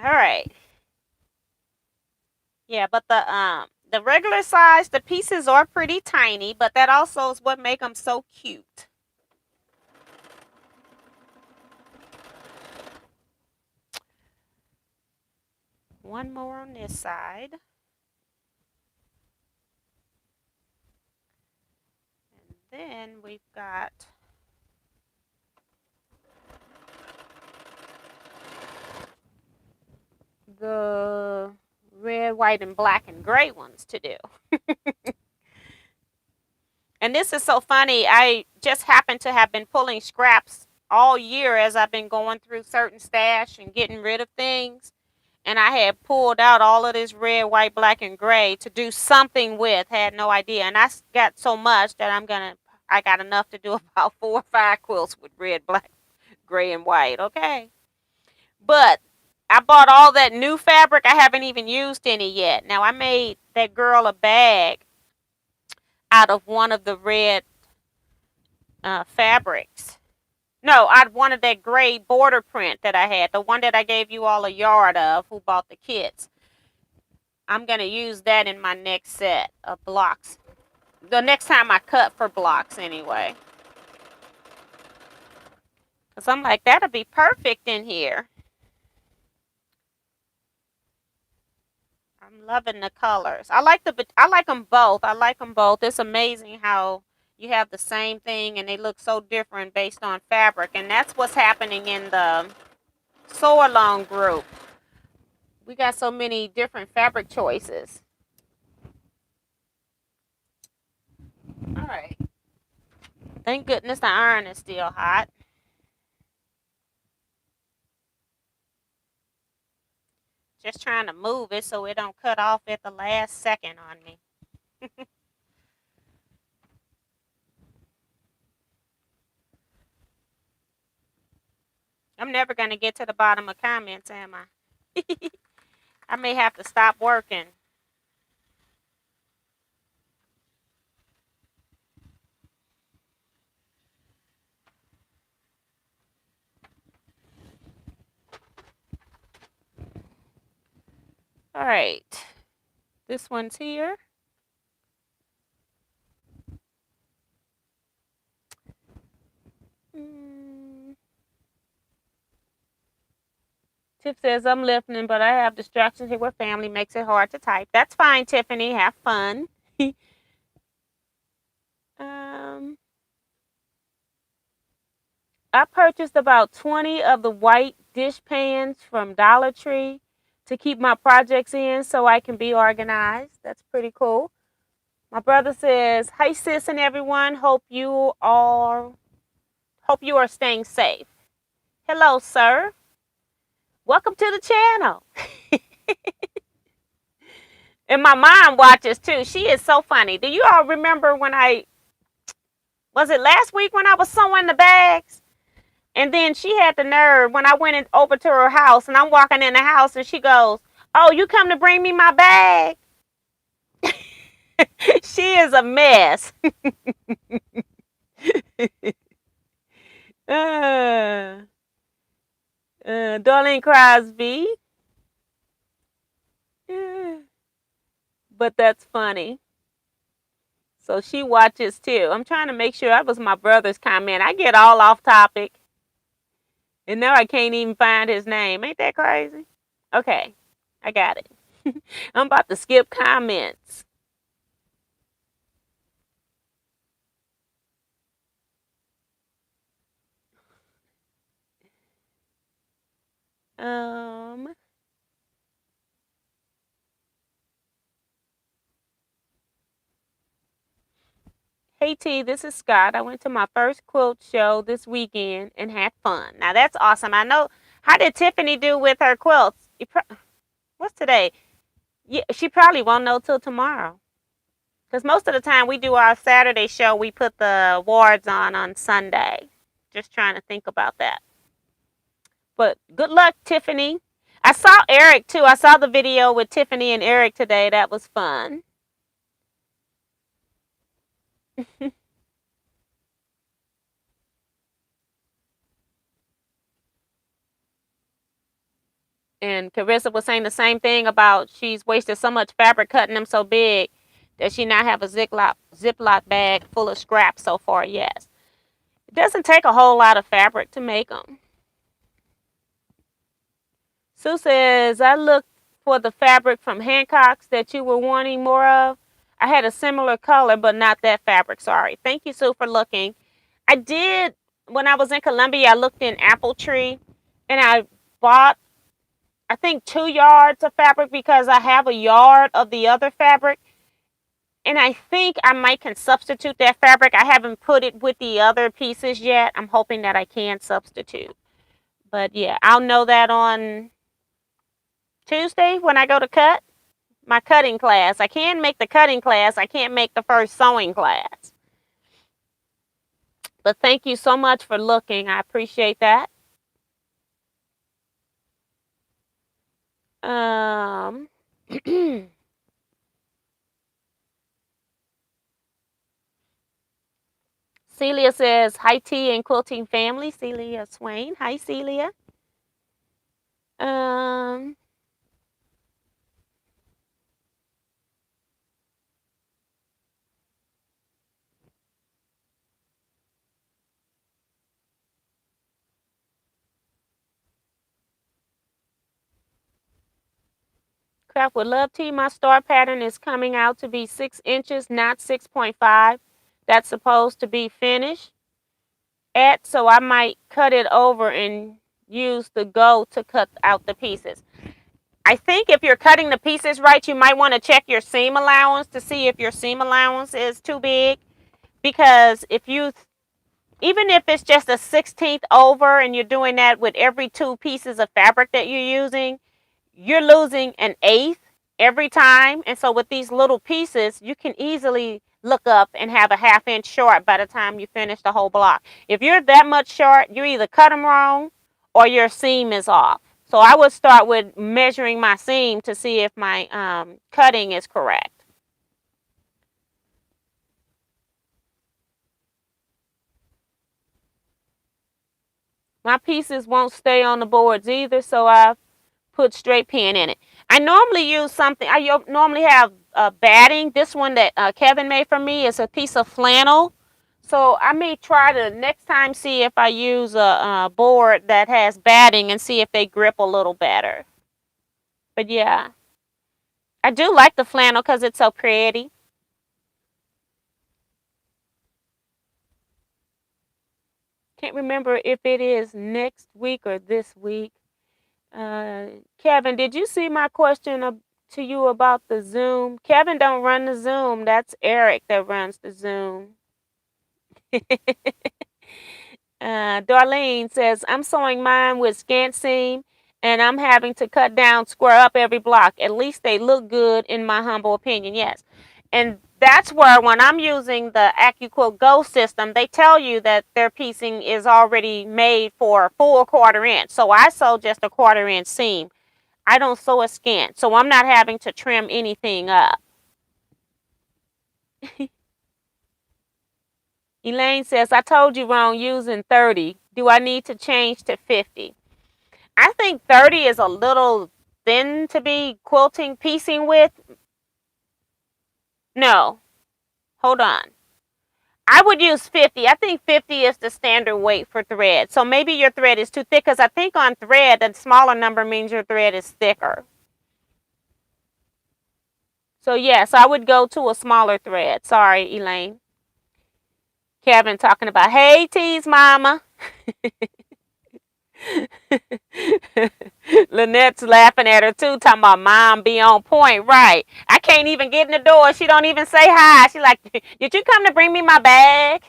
A: All right. Yeah, but the regular size, the pieces are pretty tiny, but that also is what make them so cute. One more on this side. And then we've got the red, white, and black and gray ones to do. And this is so funny. I just happen to have been pulling scraps all year as I've been going through certain stash and getting rid of things. And I had pulled out all of this red, white, black, and gray to do something with. Had no idea. And I got so much that I got enough to do about 4 or 5 quilts with red, black, gray, and white. Okay. But I bought all that new fabric. I haven't even used any yet. Now, I made that girl a bag out of one of the red fabrics. No, I wanted that gray border print that I had, the one that I gave you all a yard of who bought the kits. I'm going to use that in my next set of blocks. The next time I cut for blocks anyway. Because I'm like, that'll be perfect in here. I'm loving the colors. I like them both. I like them both. It's amazing how you have the same thing and they look so different based on fabric. And that's what's happening in the sew along group. We got so many different fabric choices. All right. Thank goodness the iron is still hot. Just trying to move it so it don't cut off at the last second on me. I'm never going to get to the bottom of comments, am I? I may have to stop working. All right. This one's here. Tiff says, I'm listening, but I have distractions here with family. Makes it hard to type. That's fine, Tiffany. Have fun. I purchased about 20 of the white dish pans from Dollar Tree to keep my projects in so I can be organized. That's pretty cool. My brother says, "Hey sis and everyone, hope you are staying safe." Hello, sir. Welcome to the channel. And my mom watches too. She is so funny. Do you all remember when was it last week when I was sewing the bags? And then she had the nerve when I went over to her house, and I'm walking in the house, and she goes, "Oh, you come to bring me my bag?" She is a mess. uh, Darlene Crosby. But that's funny. So she watches too. I'm trying to make sure that was my brother's comment. I get all off topic. And now I can't even find his name. Ain't that crazy? Okay, I got it. I'm about to skip comments. Hey T, this is Scott. I went to my first quilt show this weekend and had fun. Now that's awesome. I know. How did Tiffany do with her quilts? What's today? Yeah, she probably won't know till tomorrow. Because most of the time we do our Saturday show, we put the awards on Sunday. Just trying to think about that. But good luck, Tiffany. I saw Eric too. I saw the video with Tiffany and Eric today. That was fun. And Carissa was saying the same thing about she's wasted so much fabric cutting them so big that she now have a Ziploc bag full of scraps so far. Yes. It doesn't take a whole lot of fabric to make them. Sue says, I looked for the fabric from Hancock's that you were wanting more of. I had a similar color, but not that fabric. Sorry. Thank you, Sue, for looking. I did, when I was in Columbia, I looked in Apple Tree, and I bought, I think, 2 yards of fabric because I have a yard of the other fabric. And I think I might can substitute that fabric. I haven't put it with the other pieces yet. I'm hoping that I can substitute. But yeah, I'll know that on Tuesday when I go to cut my cutting class. I can make the cutting class. I can't make the first sewing class. But thank you so much for looking. I appreciate that. Celia says, hi T and quilting family. Celia Swain. Hi Celia. Craft with Love T, my star pattern is coming out to be 6 inches, not 6.5. That's supposed to be finished at, so I might cut it over and use the go to cut out the pieces. I think if you're cutting the pieces right, you might want to check your seam allowance to see if your seam allowance is too big, because even if it's just a 16th over and you're doing that with every 2 pieces of fabric that you're using, you're losing an 1/8 every time. And so with these little pieces, you can easily look up and have a 1/2 inch short by the time you finish the whole block. If you're that much short, you either cut them wrong or your seam is off. So I would start with measuring my seam to see if my cutting is correct. My pieces won't stay on the boards either, so I've put straight pin in it. I normally use something, I normally have batting. This one that Kevin made for me is a piece of flannel. So I may try to next time see if I use a board that has batting and see if they grip a little better. But yeah, I do like the flannel because it's so pretty. Can't remember if it is next week or this week. Kevin, did you see my question to you about the Zoom? Kevin don't run the Zoom. That's Eric that runs the Zoom. Darlene says, I'm sewing mine with scant seam and I'm having to cut down, square up every block. At least they look good in my humble opinion. Yes. And that's where when I'm using the AccuQuilt Go system, they tell you that their piecing is already made for a full 1/4 inch. So I sew just a 1/4 inch seam. I don't sew a scant, so I'm not having to trim anything up. Elaine says, I told you wrong using 30. Do I need to change to 50? I think 30 is a little thin to be quilting, piecing with. No, hold on. I would use 50. I think 50 is the standard weight for thread. So maybe your thread is too thick because I think on thread, the smaller number means your thread is thicker. So yes, I would go to a smaller thread. Sorry, Elaine. Kevin talking about, hey, T's mama. Lynette's laughing at her too, talking about mom be on point. Right. I can't even get in the door. She don't even say hi. She like, did you come to bring me my bag?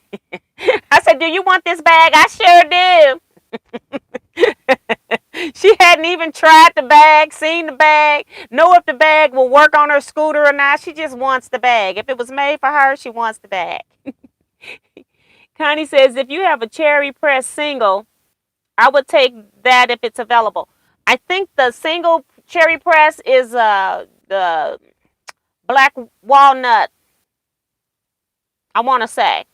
A: I said, do you want this bag? I sure do. She hadn't even tried the bag, seen the bag, know if the bag will work on her scooter or not. She just wants the bag. If it was made for her, she wants the bag. Connie says, if you have a cherry press single, I would take that if it's available. I think the single cherry press is the black walnut, I want to say.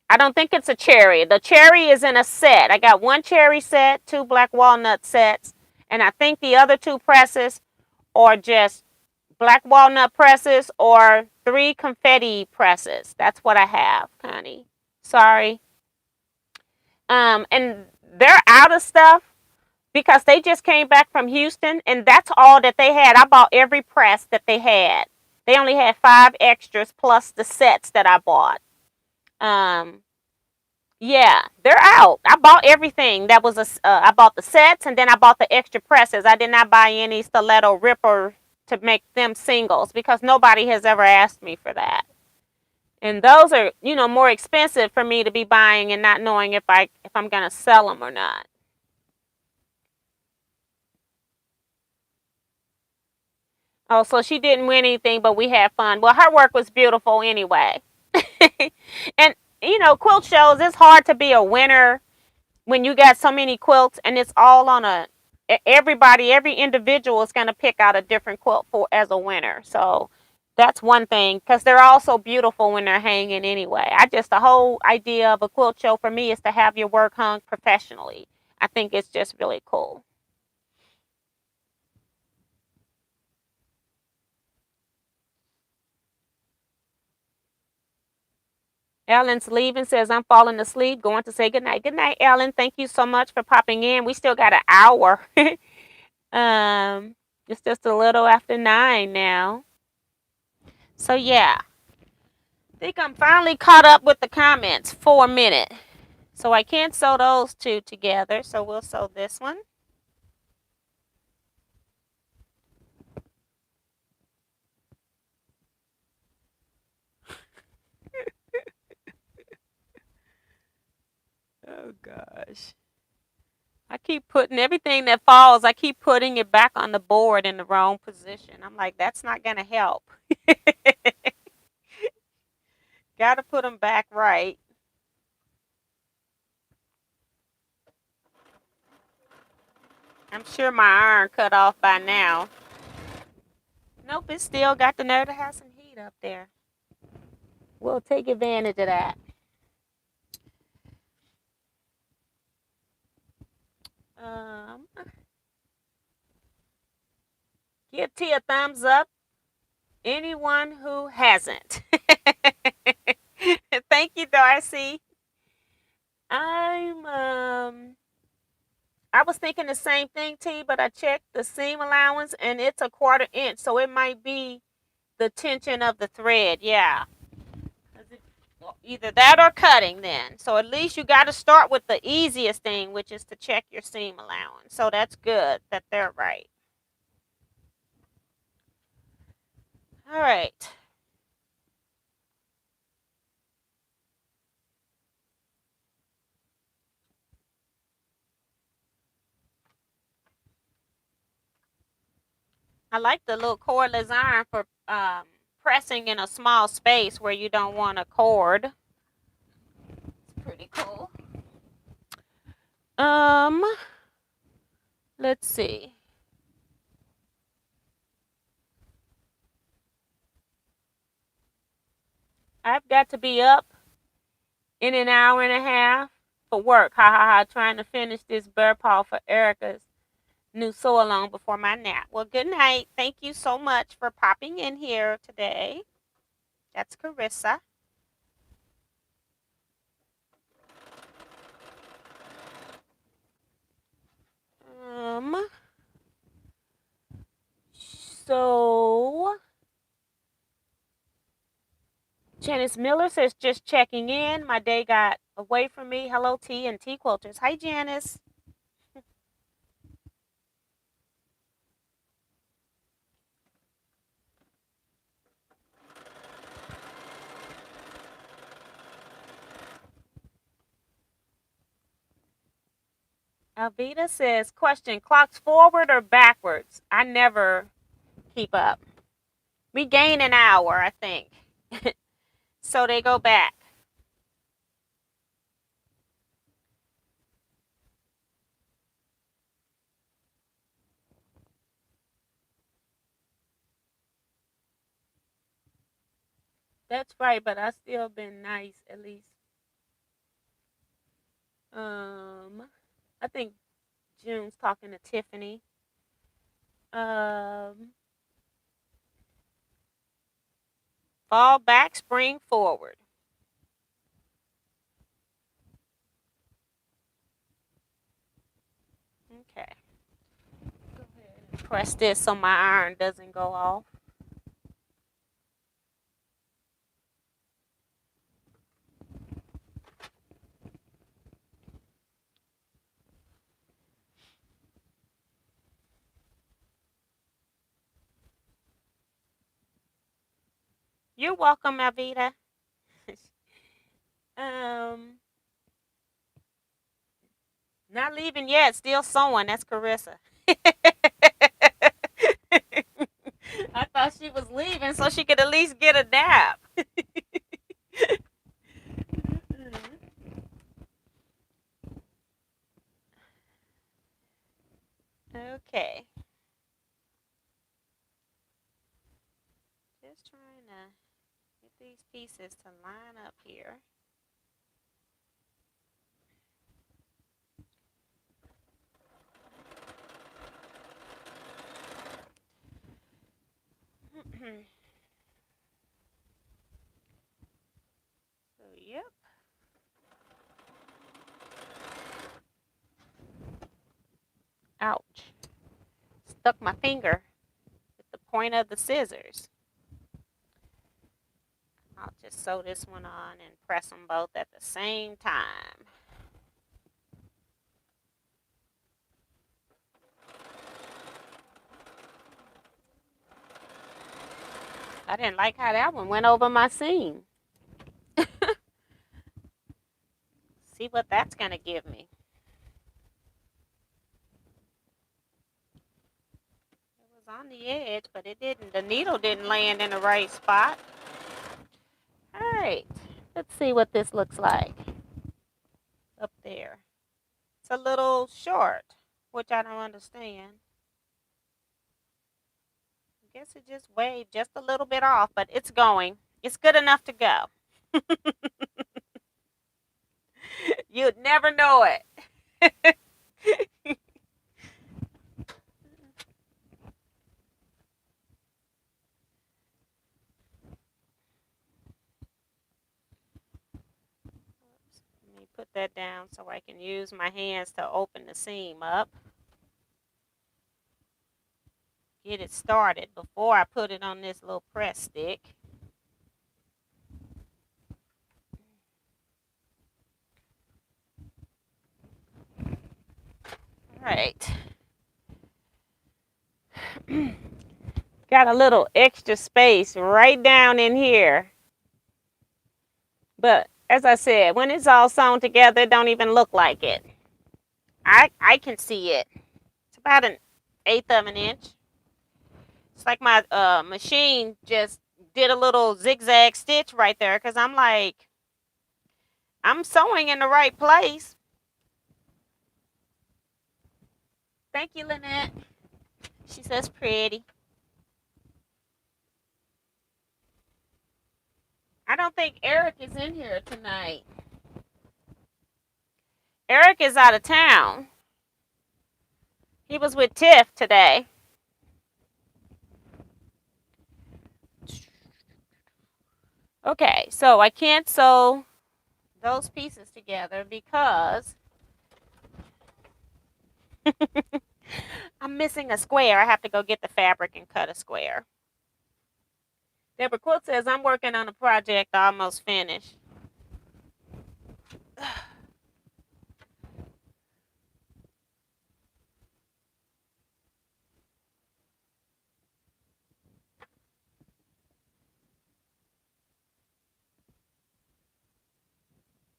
A: I don't think it's a cherry. The cherry is in a set. I got 1 cherry set, 2 black walnut sets, and I think the other 2 presses are just black walnut presses or 3 confetti presses. That's what I have, Connie. Sorry. And they're out of stuff because they just came back from Houston and that's all that they had. I bought every press that they had. They only had 5 extras plus the sets that I bought. Yeah, they're out. I bought everything that was I bought the sets and then I bought the extra presses. I did not buy any stiletto ripper to make them singles because nobody has ever asked me for that. And those are, more expensive for me to be buying and not knowing if I'm going to sell them or not. Oh, so she didn't win anything, but we had fun. Well, her work was beautiful anyway. And, quilt shows, it's hard to be a winner when you got so many quilts and it's all on every individual is going to pick out a different quilt for as a winner. So that's one thing because they're all so beautiful when they're hanging anyway. The whole idea of a quilt show for me is to have your work hung professionally. I think it's just really cool. Ellen's leaving, says, I'm falling asleep, going to say goodnight. Good night, Ellen. Thank you so much for popping in. We still got an hour. It's just a little after 9 now. So, yeah. I think I'm finally caught up with the comments for a minute. So, I can't sew those 2 together. So, we'll sew this one. Oh, gosh. I keep putting everything that falls, I keep putting it back on the board in the wrong position. I'm like, that's not going to help. Got to put them back right. I'm sure my iron cut off by now. Nope, it still got the nerve to have some heat up there. We'll take advantage of that. Um, Give T a thumbs up. Anyone who hasn't. Thank you, Darcy. I was thinking the same thing, T, but I checked the seam allowance and it's a 1/4 inch, so it might be the tension of the thread. Yeah. Either that or cutting then. So at least you got to start with the easiest thing, which is to check your seam allowance. So that's good that they're right. All right. I like the little cordless iron for pressing in a small space where you don't want a cord. It's pretty cool. Let's see. I've got to be up in an hour and a half for work. Ha ha ha. Trying to finish this bear paw for Erica's new sew along before my nap. Well, good night. Thank you so much for popping in here today. That's Carissa. So Janice Miller says, just checking in. My day got away from me. Hello, T and Teaquilters. Hi, Janice. Alvita says, question, clocks forward or backwards? I never keep up. We gain an hour, I think. So they go back. That's right, but I still been nice at least. I think June's talking to Tiffany. Fall back, spring forward. Okay. Go ahead and press this so my iron doesn't go off. You're welcome, Alvita. Not leaving yet. Still sewing. That's Carissa. I thought she was leaving so she could at least get a nap. Okay. Just trying to get these pieces to line up here. So, yep. Ouch. Stuck my finger with the point of the scissors. I'll just sew this one on and press them both at the same time. I didn't like how that one went over my seam. See what that's going to give me. It was on the edge, but it didn't. The needle didn't land in the right spot. All right. Let's see what this looks like up there. It's a little short, which I don't understand. I guess it just waved just a little bit off, but it's going. It's good enough to go. You'd never know it. Let me put that down so I can use my hands to open the seam up. Get it started before I put it on this little press stick. All right. Got a little extra space right down in here. But as I said, when it's all sewn together, it don't even look like it. I can see it. It's about 1/8 of an inch. It's like my machine just did a little zigzag stitch right there because I'm like, I'm sewing in the right place. Thank you, Lynette. She says pretty. I don't think Eric is in here tonight. Eric is out of town. He was with Tiff today. Okay, so I can't sew those pieces together because I'm missing a square. I have to go get the fabric and cut a square. Deborah Quilt says, I'm working on a project almost finished.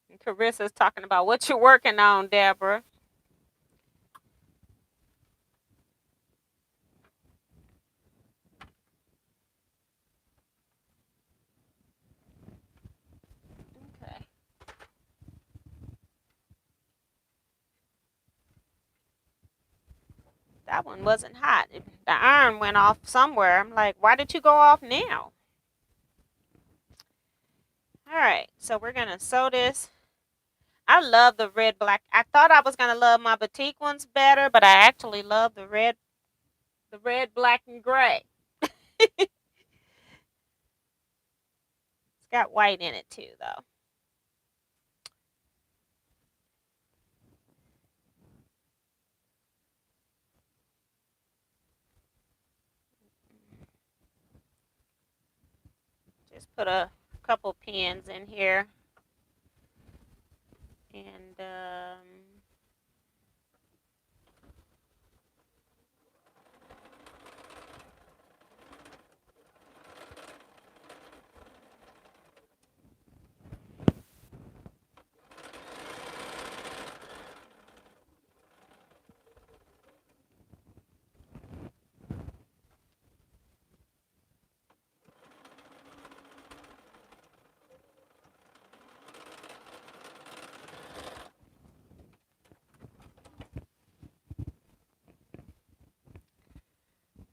A: And Carissa's talking about what you're working on, Deborah. Okay. That one wasn't hot. The iron went off somewhere. I'm like, why did you go off now? All right, so we're going to sew this. I love the red black. I thought I was going to love my batik ones better, but I actually love the red, black, and gray. It's got white in it too, though. Just put a couple pins in here. And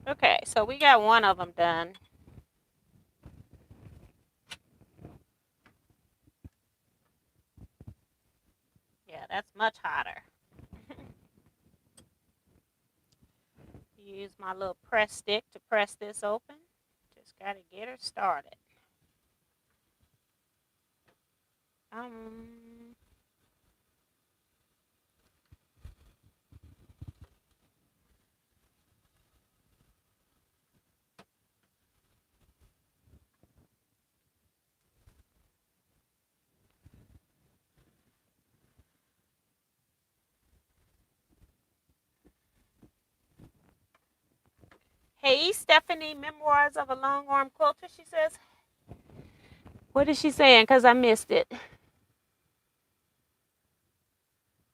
A: okay, so we got one of them done. Yeah, that's much hotter. Use my little press stick to press this open. Just got to get her started. Hey, Stephanie, Memoirs of a Long Arm Quilter, she says. What is she saying? Because I missed it.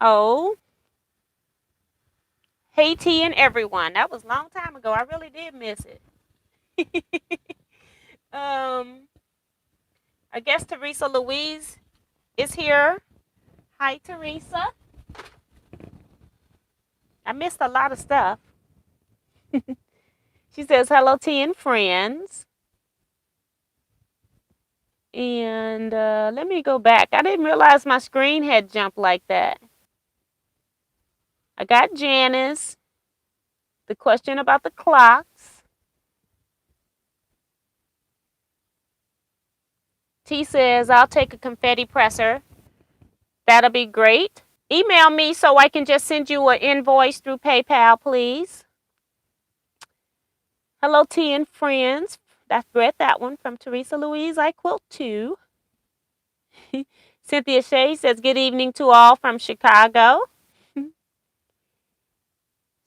A: Oh. Hey, T and everyone. That was a long time ago. I really did miss it. I guess Teresa Louise is here. Hi, Teresa. I missed a lot of stuff. She says, hello, T and friends. And let me go back. I didn't realize my screen had jumped like that. I got Janice. The question about the clocks. T says, I'll take a confetti presser. That'll be great. Email me so I can just send you an invoice through PayPal, please. Hello, T and friends. That's read that one from Teresa Louise. I quilt too. Cynthia Shea says, good evening to all from Chicago.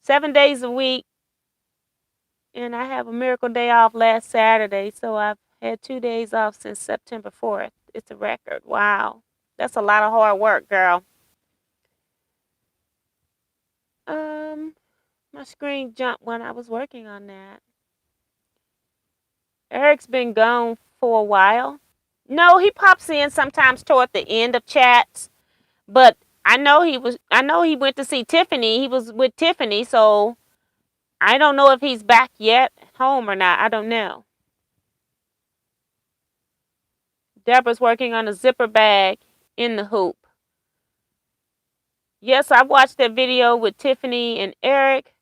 A: 7 days a week. And I have a miracle day off last Saturday. So I've had 2 days off since September 4th. It's a record. Wow. That's a lot of hard work, girl. My screen jumped when I was working on that. Eric's been gone for a while. No, he pops in sometimes toward the end of chats, but I know he went to see Tiffany. He was with Tiffany, so I don't know if he's back yet home or not. I don't know. Deborah's working on a zipper bag in the hoop. Yes, I watched that video with Tiffany and Eric.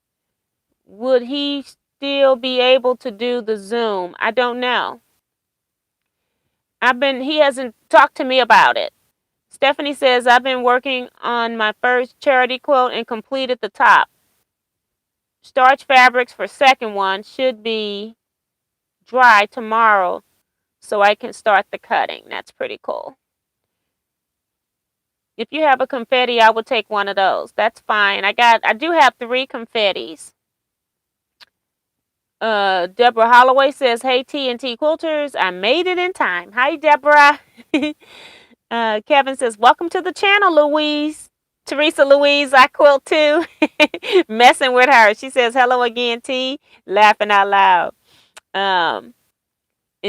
A: Would he still be able to do the Zoom? I don't know. He hasn't talked to me about it. Stephanie says, I've been working on my first charity quilt and completed the top. Starch fabrics for second one should be dry tomorrow so I can start the cutting. That's pretty cool. If you have a confetti, I will take one of those. That's fine. I do have 3 confettis. Deborah Holloway says, hey, T&T Quilters, I made it in time. Hi, Deborah. Kevin says, welcome to the channel, Louise. Teresa Louise, I quilt too. Messing with her. She says, hello again, T. Laughing out loud. And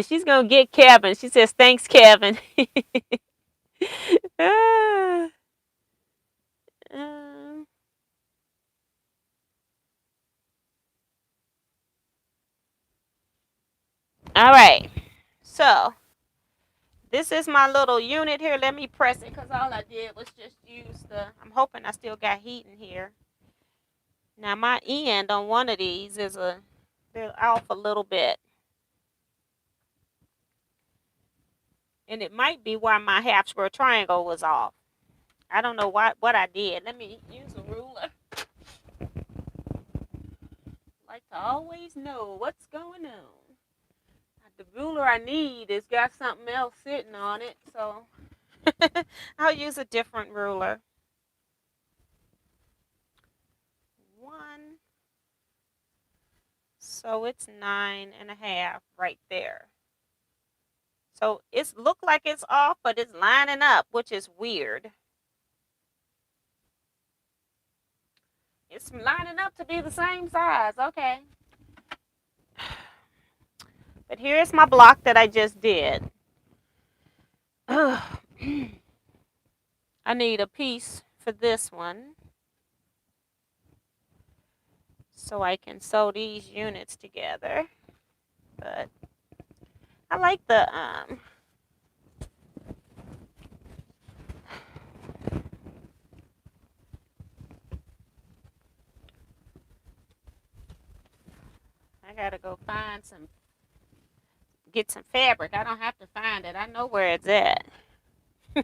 A: she's going to get Kevin. She says, thanks, Kevin. All right. So, this is my little unit here. Let me press it because all I did was just use I'm hoping I still got heat in here. Now, my end on one of these they're off a little bit. And it might be why my half square triangle was off. I don't know what I did. Let me use a ruler. Like to always know what's going on. The ruler I need has got something else sitting on it, so I'll use a different ruler. 1. So it's 9.5 right there. So it's look like it's off, but it's lining up, which is weird. It's lining up to be the same size. Okay. But here's my block that I just did. I need a piece for this one so I can sew these units together. But I like the I gotta go get some fabric. I don't have to find it. I know where it's at. I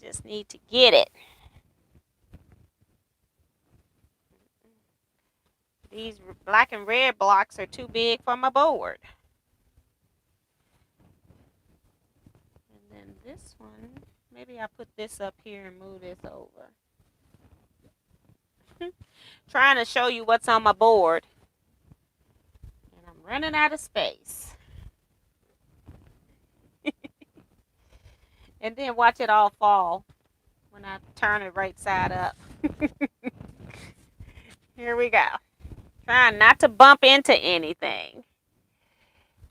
A: just need to get it. These black and red blocks are too big for my board. And then this one, maybe I'll put this up here and move this over. Trying to show you what's on my board. And I'm running out of space. And then watch it all fall when I turn it right side up. Here we go. Trying not to bump into anything.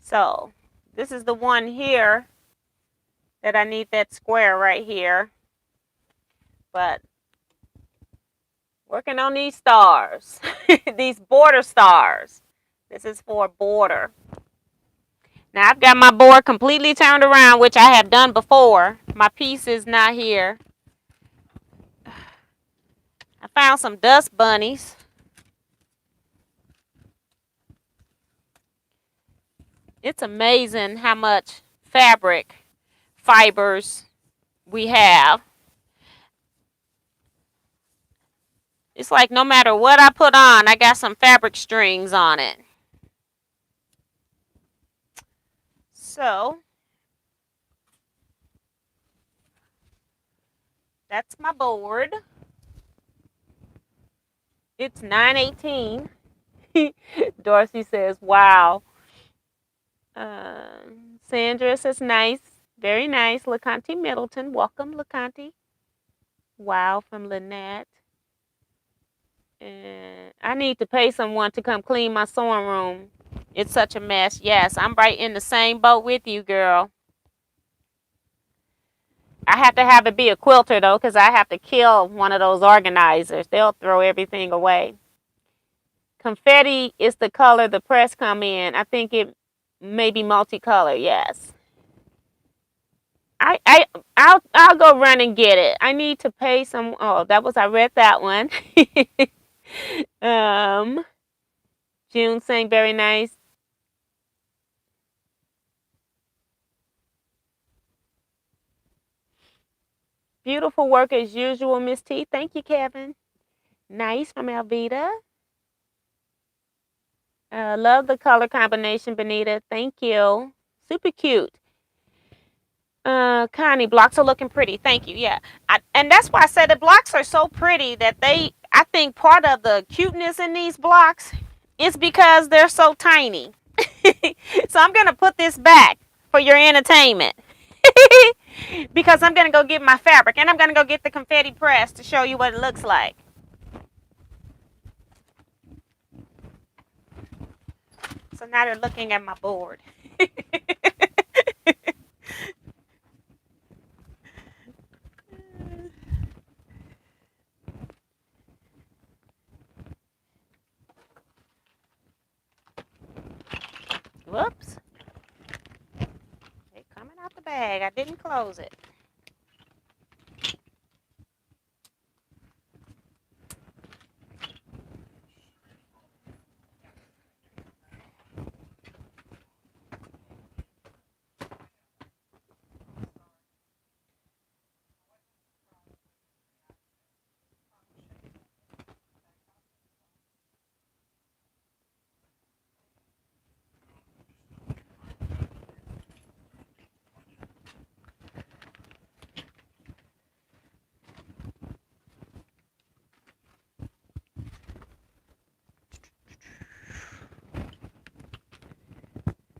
A: So this is the one here that I need that square right here. But working on these stars, these border stars. This is for a border. Now I've got my board completely turned around, which I have done before. My piece is not here. I found some dust bunnies. It's amazing how much fabric fibers we have. It's like no matter what I put on, I got some fabric strings on it. So that's my board. It's 9:18. Dorsey says, wow. Sandra says, nice. Very nice. LaConte Middleton. Welcome, LaConte. Wow, from Lynette. And I need to pay someone to come clean my sewing room It's such a mess. Yes, I'm right in the same boat with you, girl. I have to have it be a quilter, though, because I have to kill one of those organizers. They'll throw everything away. Confetti is the color the press come in. I think it may be multicolor. Yes. I, I, I'll go run and get it. I need to pay some. Oh, I read that one. June saying very nice. Beautiful work as usual, Miss T. Thank you, Kevin. Nice from Alvita. Love the color combination, Benita. Thank you. Super cute. Connie, blocks are looking pretty. Thank you. Yeah. And that's why I said the blocks are so pretty that I think part of the cuteness in these blocks is because they're so tiny. So I'm going to put this back for your entertainment. Because I'm going to go get my fabric and I'm going to go get the confetti press to show you what it looks like. So now they're looking at my board. Whoops. They're coming out the bag. I didn't close it.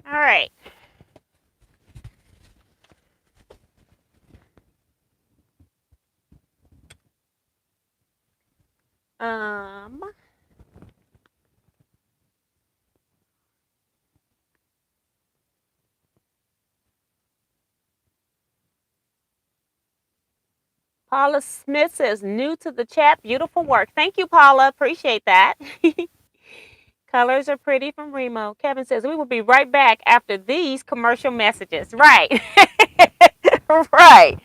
A: All right. Paula Smith says, new to the chat. Beautiful work. Thank you, Paula. Appreciate that. Colors are pretty from Remo. Kevin says, we will be right back after these commercial messages. Right. Right.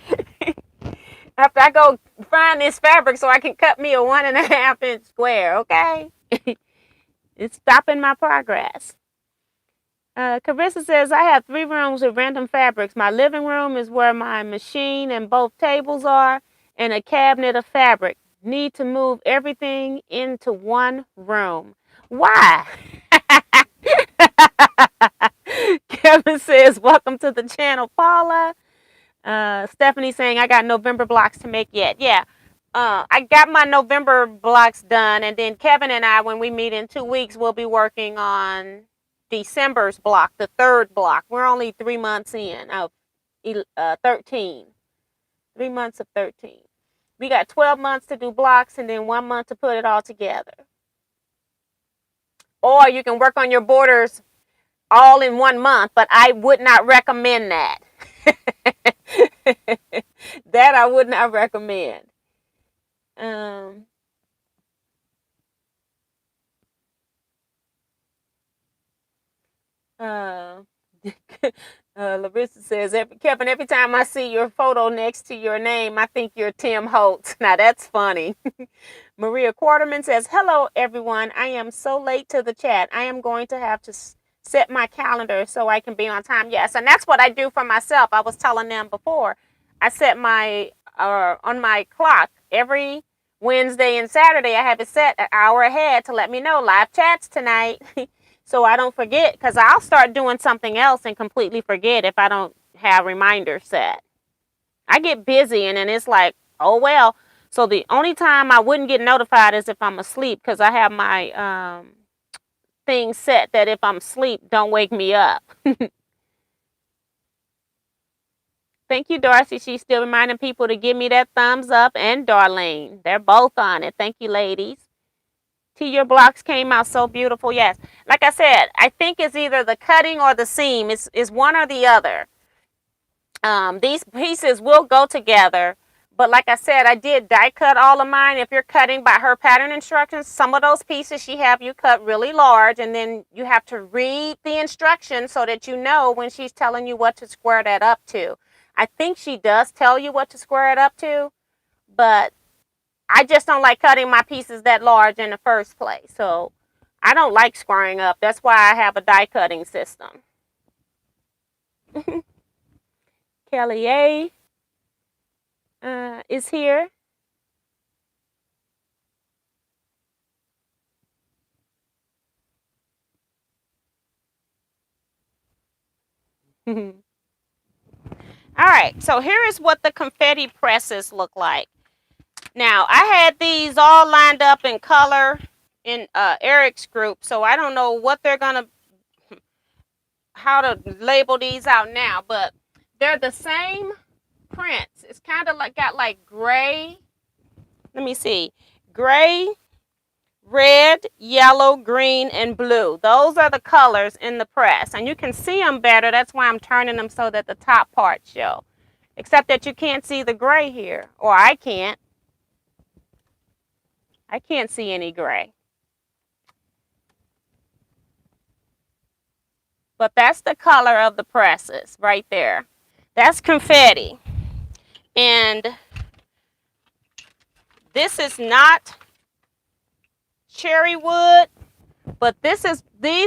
A: After I go find this fabric so I can cut me a 1.5 inch square, okay? It's stopping my progress. Carissa says, I have 3 rooms with random fabrics. My living room is where my machine and both tables are, and a cabinet of fabric. Need to move everything into one room. Why? Kevin says, welcome to the channel, Paula. Stephanie saying, I got November blocks to make yet. Yeah. I got my November blocks done, and then Kevin and I, when we meet in 2 weeks, we'll be working on December's block, the 3rd block. We're only 3 months in of 13. 3 months of 13. We got 12 months to do blocks and then 1 month to put it all together. Or you can work on your borders all in 1 month, but I would not recommend that. That I would not recommend. Larissa says, Kevin, every time I see your photo next to your name, I think you're Tim Holtz. Now that's funny. Maria Quarterman says, hello, everyone. I am so late to the chat. I am going to have to set my calendar so I can be on time. Yes, and that's what I do for myself. I was telling them before. I set my, on my clock every Wednesday and Saturday. I have it set an hour ahead to let me know live chats tonight. So I don't forget, because I'll start doing something else and completely forget if I don't have reminders set. I get busy and then it's like, oh, well. So the only time I wouldn't get notified is if I'm asleep, because I have my thing set that if I'm asleep, don't wake me up. Thank you, Darcy. She's still reminding people to give me that thumbs up, and Darlene. They're both on it. Thank you, ladies. Your blocks came out so beautiful. Yes. Like I said, I think it's either the cutting or the seam. It's one or the other. These pieces will go together. But like I said, I did die cut all of mine. If you're cutting by her pattern instructions, some of those pieces she have you cut really large, and then you have to read the instructions so that you know when she's telling you what to square that up to. I think she does tell you what to square it up to, but I just don't like cutting my pieces that large in the first place. So I don't like squaring up. That's why I have a die cutting system. Kelly A is here. All right, so here is what the confetti presses look like. Now, I had these all lined up in color in Eric's group, so I don't know what they're going to, how to label these out now, but they're the same prints. It's kind of like got like gray, let me see, gray, red, yellow, green, and blue. Those are the colors in the press, and you can see them better. That's why I'm turning them so that the top parts show, except that you can't see the gray here, or I can't see any gray. But that's the color of the presses right there. That's confetti. And this is not cherry wood, but these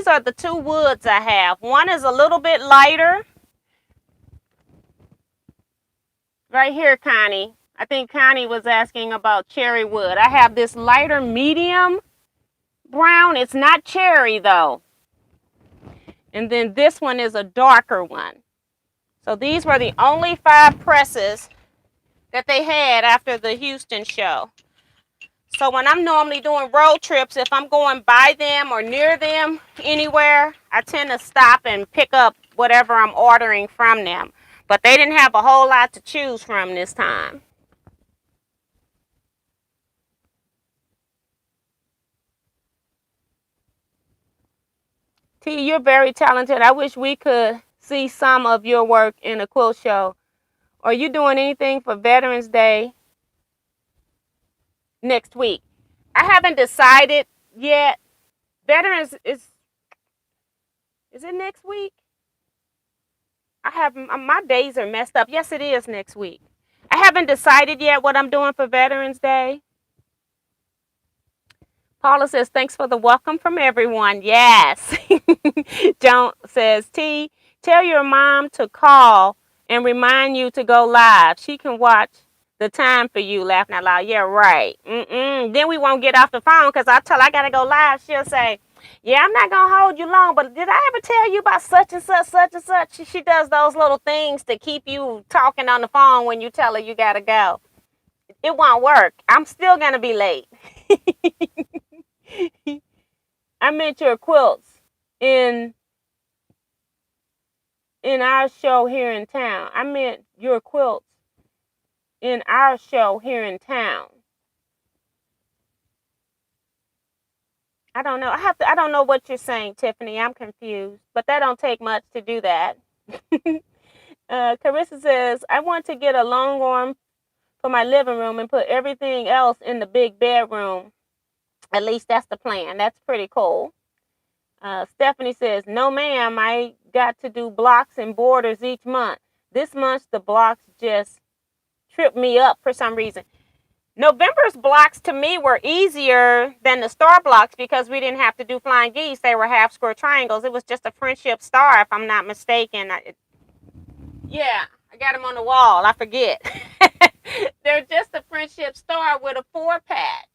A: are the two woods I have. One is a little bit lighter. Right here, Connie. I think Connie was asking about cherry wood. I have this lighter medium brown. It's not cherry though. And then this one is a darker one. So these were the only 5 presses that they had after the Houston show. So when I'm normally doing road trips, if I'm going by them or near them anywhere, I tend to stop and pick up whatever I'm ordering from them. But they didn't have a whole lot to choose from this time. T, you're very talented. I wish we could see some of your work in a quilt show. Are you doing anything for Veterans Day next week? I haven't decided yet. Veterans is it next week? I have, my days are messed up. Yes, it is next week. I haven't decided yet what I'm doing for Veterans Day. Paula says, thanks for the welcome from everyone. Yes. Joan says, T, tell your mom to call and remind you to go live. She can watch the time for you, laughing out loud. Yeah, right. Then we won't get off the phone because I tell her I got to go live. She'll say, yeah, I'm not going to hold you long, but did I ever tell you about such and such, such and such? She does those little things to keep you talking on the phone when you tell her you got to go. It won't work. I'm still going to be late. I meant your quilts in our show here in town. I meant your quilts in our show here in town. I don't know. I don't know what you're saying, Tiffany. I'm confused. But that don't take much to do that. Carissa says, I want to get a long arm for my living room and put everything else in the big bedroom. At least that's the plan. That's pretty cool. Stephanie says, no, ma'am, I got to do blocks and borders each month. This month, the blocks just tripped me up for some reason. November's blocks to me were easier than the star blocks because we didn't have to do flying geese. They were half square triangles. It was just a friendship star, if I'm not mistaken. Yeah, I got them on the wall. I forget. They're just a friendship star with a 4-patch.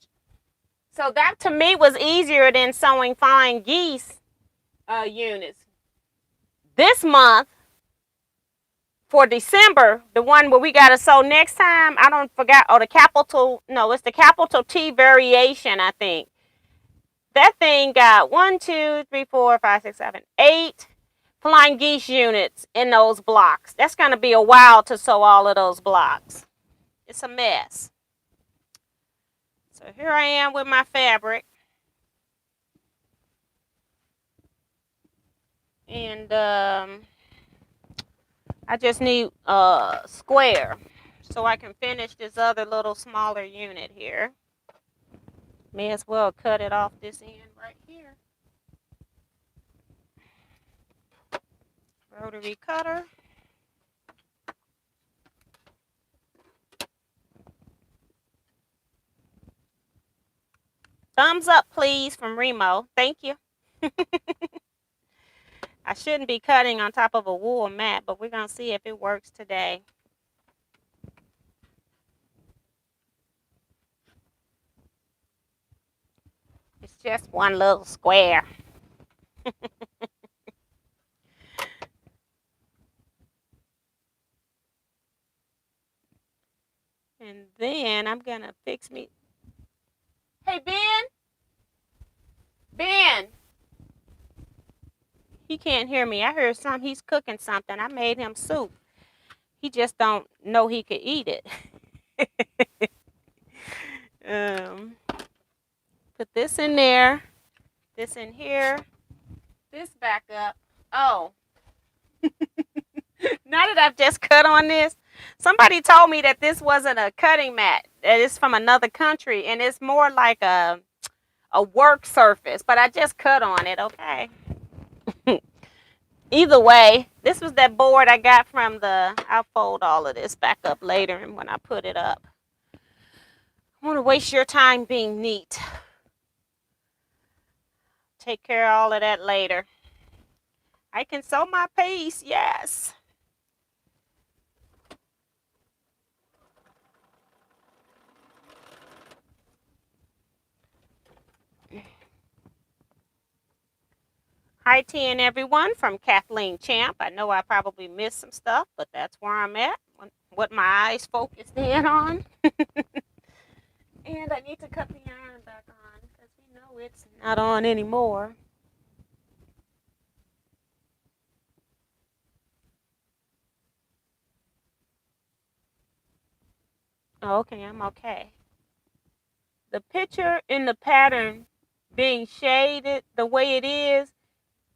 A: So that to me was easier than sewing flying geese units. This month, for December, the one where we got to sew next time, I don't forget, oh, it's the capital T variation, I think. That thing got 1, 2, 3, 4, 5, 6, 7, 8 flying geese units in those blocks. That's going to be a while to sew all of those blocks. It's a mess. So here I am with my fabric. And I just need a square so I can finish this other little smaller unit here. May as well cut it off this end right here. Rotary cutter. Thumbs up, please, from Remo. Thank you. I shouldn't be cutting on top of a wool mat, but we're going to see if it works today. It's just one little square. And then I'm going to fix me. Hey, Ben. Ben. He can't hear me. I heard he's cooking something. I made him soup. He just don't know he could eat it. Put this in there. This in here. This back up. Oh. Now that I've just cut on this, somebody told me that this wasn't a cutting mat. That it's from another country, and it's more like a work surface. But I just cut on it, okay? Either way, this was that board I got from I'll fold all of this back up later and when I put it up. I want to waste your time being neat. Take care of all of that later. I can sew my piece, yes. Hi, T and everyone from Kathleen Champ. I know I probably missed some stuff, but that's where I'm at. What my eyes focused in on. And I need to cut the iron back on because we know it's not on anymore. Oh, okay, I'm okay. The picture in the pattern being shaded the way it is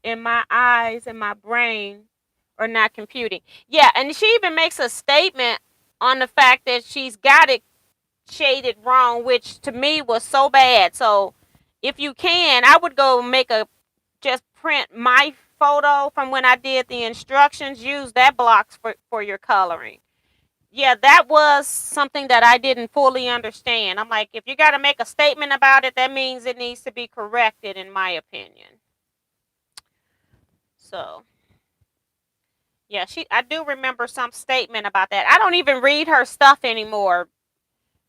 A: in my eyes and my brain are not computing. Yeah, and she even makes a statement on the fact that she's got it shaded wrong, which to me was so bad. So if you can, I would go just print my photo from when I did the instructions. Use that blocks for your coloring. Yeah, that was something that I didn't fully understand. I'm like, if you got to make a statement about it, that means it needs to be corrected, in my opinion. So, yeah, I do remember some statement about that. I don't even read her stuff anymore.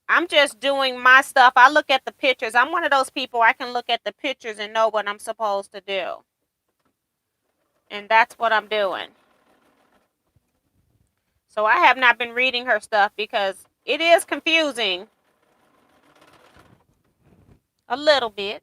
A: I'm just doing my stuff. I look at the pictures. I'm one of those people, I can look at the pictures and know what I'm supposed to do. And that's what I'm doing. So I have not been reading her stuff because it is confusing. A little bit.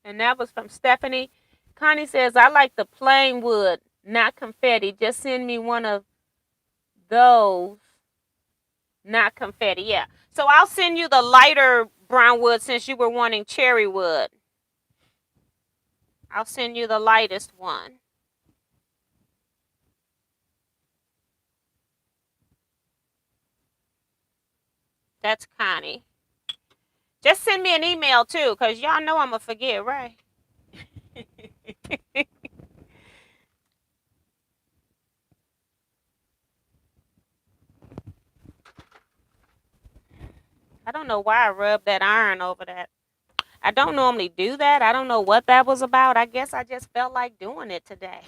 A: And that was from Stephanie. Connie says, I like the plain wood, not confetti. Just send me one of those, not confetti. Yeah. So I'll send you the lighter brown wood since you were wanting cherry wood. I'll send you the lightest one. That's Connie. Just send me an email too, because y'all know I'm going to forget, right? I don't know why I rubbed that iron over that. I don't normally do that. I don't know what that was about. I guess I just felt like doing it today.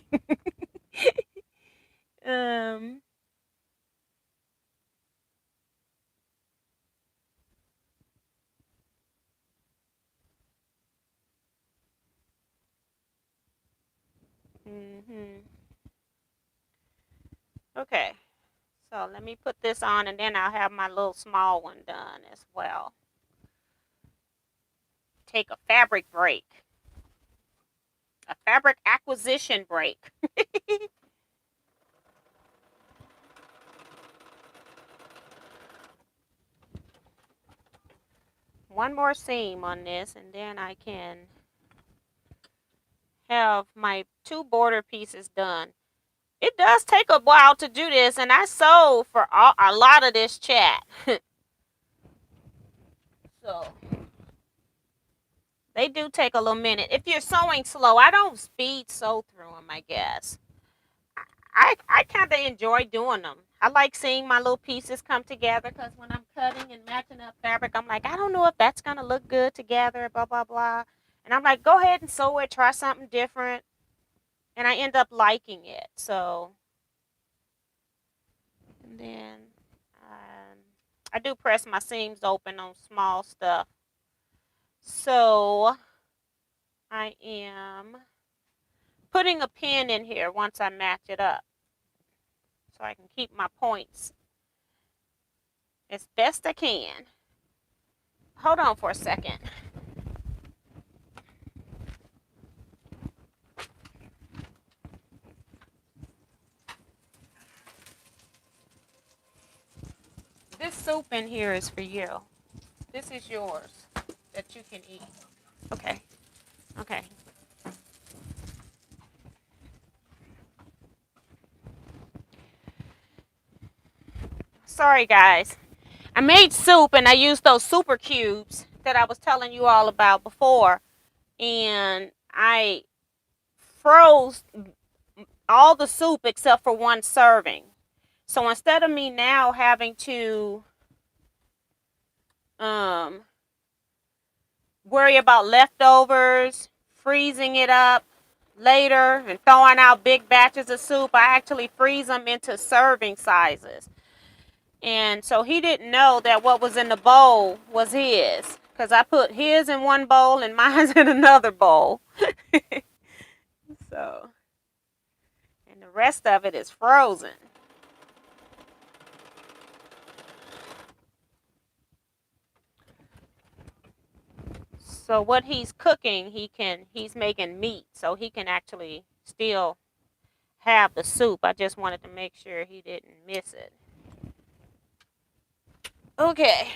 A: Okay. So let me put this on and then I'll have my little small one done as well. Take a fabric break. A fabric acquisition break. one more seam on this, and then I can have my 2 border pieces done. It does take a while to do this, and I sewed for a lot of this chat. So they do take a little minute. If you're sewing slow, I don't speed sew through them, I guess. I kind of enjoy doing them. I like seeing my little pieces come together because when I'm cutting and matching up fabric, I'm like, I don't know if that's going to look good together, blah, blah, blah. And I'm like, go ahead and sew it, try something different. And I end up liking it. So, and then I do press my seams open on small stuff. So I am putting a pin in here once I match it up so I can keep my points as best I can. Hold on for a second. This soup in here is for you. This is yours that you can eat. Okay. Okay. Sorry, guys. I made soup and I used those super cubes that I was telling you all about before. And I froze all the soup except for one serving. So instead of me now having to worry about leftovers, freezing it up later, and throwing out big batches of soup, I actually freeze them into serving sizes. And so he didn't know that what was in the bowl was his, because I put his in one bowl and mine's in another bowl. So, and the rest of it is frozen. So what he's cooking, he's making meat, so he can actually still have the soup. I just wanted to make sure he didn't miss it. Okay.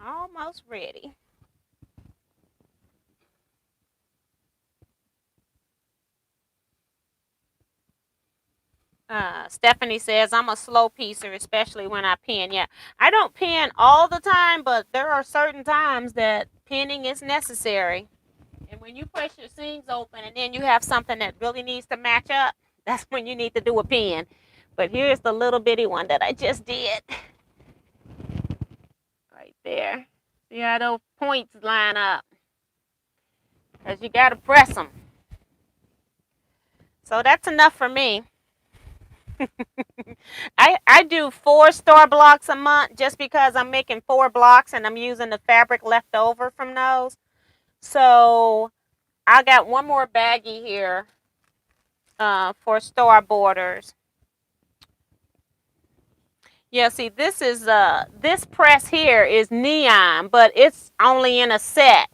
A: Almost ready. Stephanie says, I'm a slow piecer, especially when I pin. Yeah, I don't pin all the time, but there are certain times that pinning is necessary. And when you press your seams open and then you have something that really needs to match up, that's when you need to do a pin. But here's the little bitty one that I just did. Right there. See how those points line up? Because you got to press them. So that's enough for me. I do 4 store blocks a month just because I'm making 4 blocks and I'm using the fabric left over from those. So I got one more baggie here for store borders. Yeah, see, this is this press here is neon, but it's only in a set.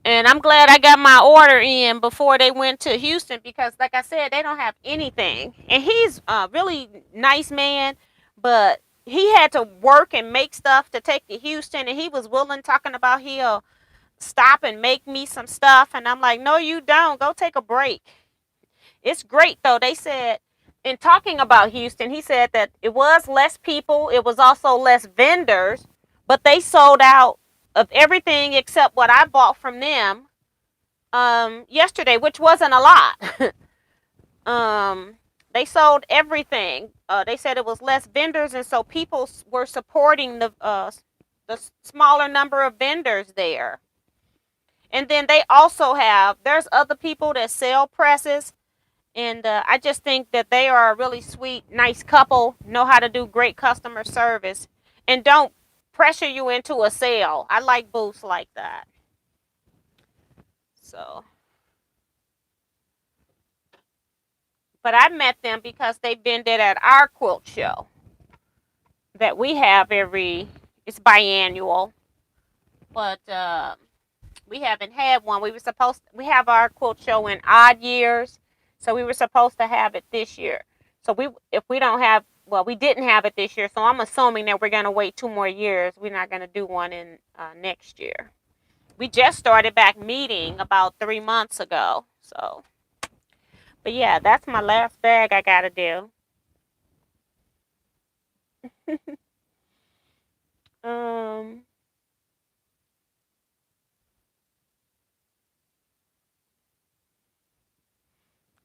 A: And I'm glad I got my order in before they went to Houston because, like I said, they don't have anything. And he's a really nice man, but he had to work and make stuff to take to Houston, and he was willing, talking about he'll stop and make me some stuff. And I'm like, no, you don't. Go take a break. It's great, though. They said, in talking about Houston, he said that it was less people. It was also less vendors, but they sold out of everything except what I bought from them yesterday, which wasn't a lot. They sold everything. They said it was less vendors, and so people were supporting the smaller number of vendors there. And then they also there's other people that sell presses, and I just think that they are a really sweet, nice couple, know how to do great customer service, and don't pressure you into a sale. I like booths like that. So, but I met them because they've been there at our quilt show that we have every It's biannual, but we haven't had one. We have our quilt show in odd years, so we were supposed to have it this year. So if we don't have, well, we didn't have it this year, so I'm assuming that we're going to wait 2 more years. We're not going to do one in next year. We just started back meeting about 3 months ago. So, but yeah, that's my last bag I got to do. um,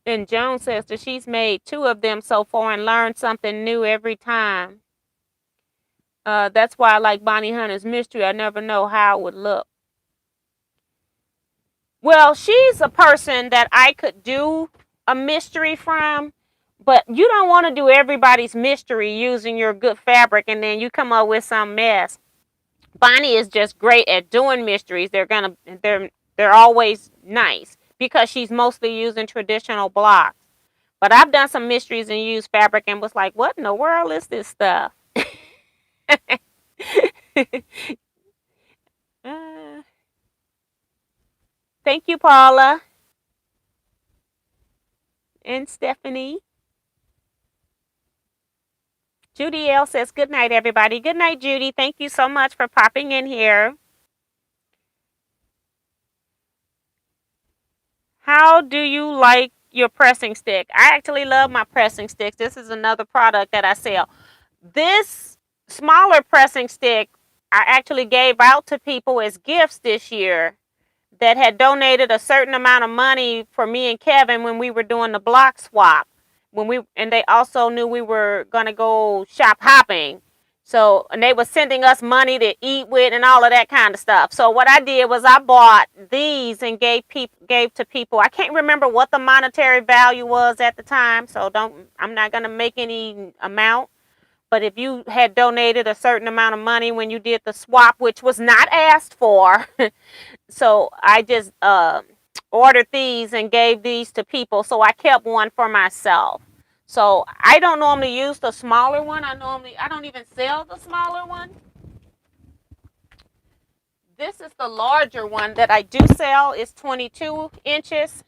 A: and Joan says that she's made 2 of them so far and learned something new every time. That's why I like Bonnie Hunter's mystery. I never know how it would look. Well, she's a person that I could do a mystery from, but you don't want to do everybody's mystery using your good fabric and then you come up with some mess. Bonnie is just great at doing mysteries. They're always nice because she's mostly using traditional blocks. But I've done some mysteries and used fabric and was like, what in the world is this stuff? uh, Thank you, Paula and Stephanie. Judy L says, good night, everybody. Good night, Judy. Thank you so much for popping in here. How do you like your pressing stick? I actually love my pressing sticks. This is another product that I sell. This smaller pressing stick I actually gave out to people as gifts this year that had donated a certain amount of money for me and Kevin when we were doing the block swap. And they also knew we were gonna go shop hopping. So, and they were sending us money to eat with and all of that kind of stuff. So what I did was I bought these and gave to people. I can't remember what the monetary value was at the time, so I'm not gonna make any amount. But if you had donated a certain amount of money when you did the swap, which was not asked for, so I just ordered these and gave these to people. So I kept one for myself. So I don't normally use the smaller one. I don't even sell the smaller one. This is the larger one that I do sell. It's 22 inches.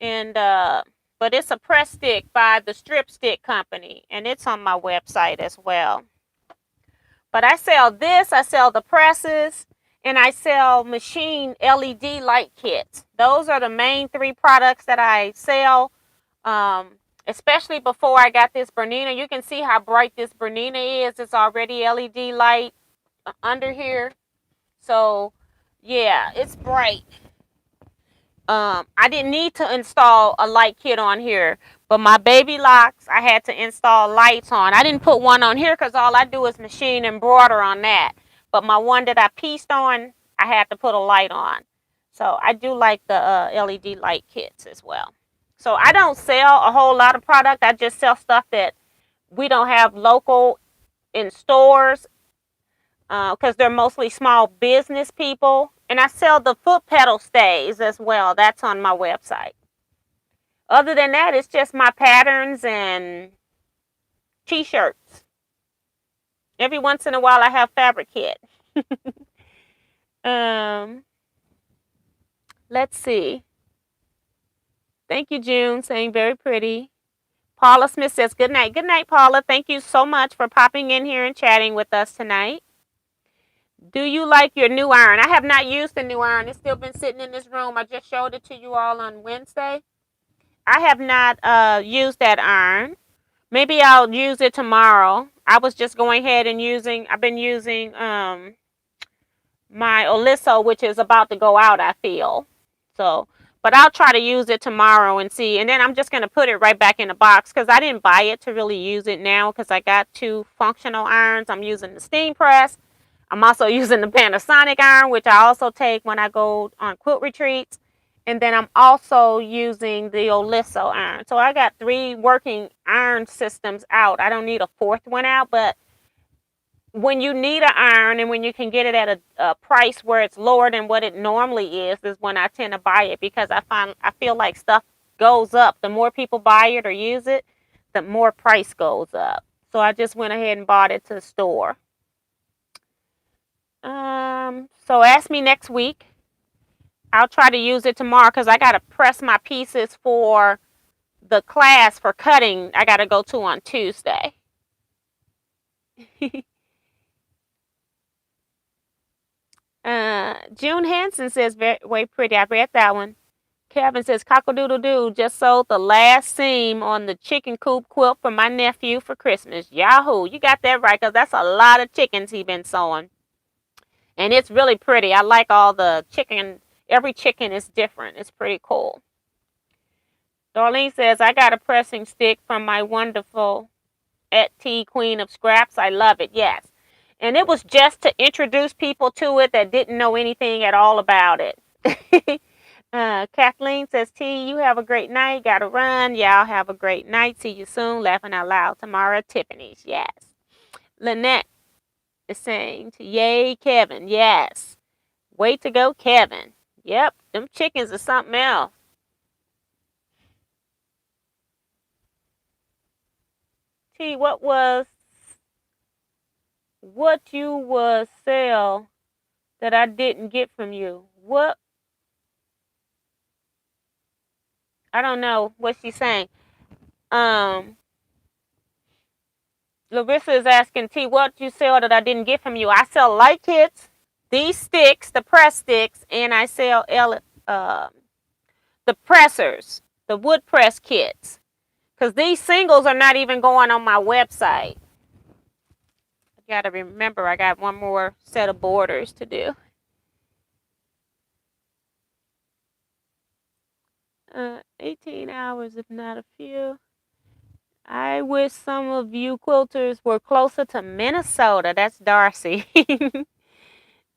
A: And but it's a press stick by the Strip Stick Company. And it's on my website as well. But I sell this. I sell the presses. And I sell machine LED light kits. Those are the main 3 products that I sell. Especially before I got this Bernina. You can see how bright this Bernina is. It's already LED light under here. So, yeah, it's bright. I didn't need to install a light kit on here. But my baby locks, I had to install lights on. I didn't put one on here because all I do is machine embroider on that. But my one that I pieced on, I had to put a light on. So I do like the LED light kits as well. So I don't sell a whole lot of product. I just sell stuff that we don't have local in stores because they're mostly small business people. And I sell the foot pedal stays as well. That's on my website. Other than that, it's just my patterns and t-shirts. Every once in a while, I have fabric kit. Let's see. Thank you, June, saying very pretty. Paula Smith says, good night. Good night, Paula. Thank you so much for popping in here and chatting with us tonight. Do you like your new iron? I have not used the new iron. It's still been sitting in this room. I just showed it to you all on Wednesday. I have not used that iron. Maybe I'll use it tomorrow. I was just going ahead and I've been using my Oliso, which is about to go out, I feel. So, but I'll try to use it tomorrow and see. And then I'm just going to put it right back in the box because I didn't buy it to really use it now because I got 2 functional irons. I'm using the steam press. I'm also using the Panasonic iron, which I also take when I go on quilt retreats. And then I'm also using the Oliso iron. So I got 3 working iron systems out. I don't need a 4th one out, but when you need an iron and when you can get it at a price where it's lower than what it normally is when I tend to buy it because I feel like stuff goes up. The more people buy it or use it, the more price goes up. So I just went ahead and bought it to the store. So ask me next week. I'll try to use it tomorrow because I got to press my pieces for the class for cutting I got to go to on Tuesday. June Hansen says, way pretty. I read that one. Kevin says, cock-a-doodle-doo, just sold the last seam on the chicken coop quilt for my nephew for Christmas. Yahoo. You got that right because that's a lot of chickens he been sewing. And it's really pretty. I like all the chicken. Every chicken is different. It's pretty cool. Darlene says, I got a pressing stick from my wonderful T Queen of Scraps. I love it. Yes. And it was just to introduce people to it that didn't know anything at all about it. Kathleen says, T, you have a great night. Gotta run. Y'all have a great night. See you soon. Laughing out loud tomorrow at Tiffany's. Yes. Lynette is saying, yay, Kevin. Yes. Way to go, Kevin. Yep. Them chickens are something else. T, what you was sell that I didn't get from you? What? I don't know what she's saying. Larissa is asking, T, what you sell that I didn't get from you? I sell light kits, these sticks, the press sticks, and I sell the pressers, the wood press kits. Because these singles are not even going on my website. I got to remember I got one more set of borders to do. 18 hours, if not a few. I wish some of you quilters were closer to Minnesota. That's Darcy. T,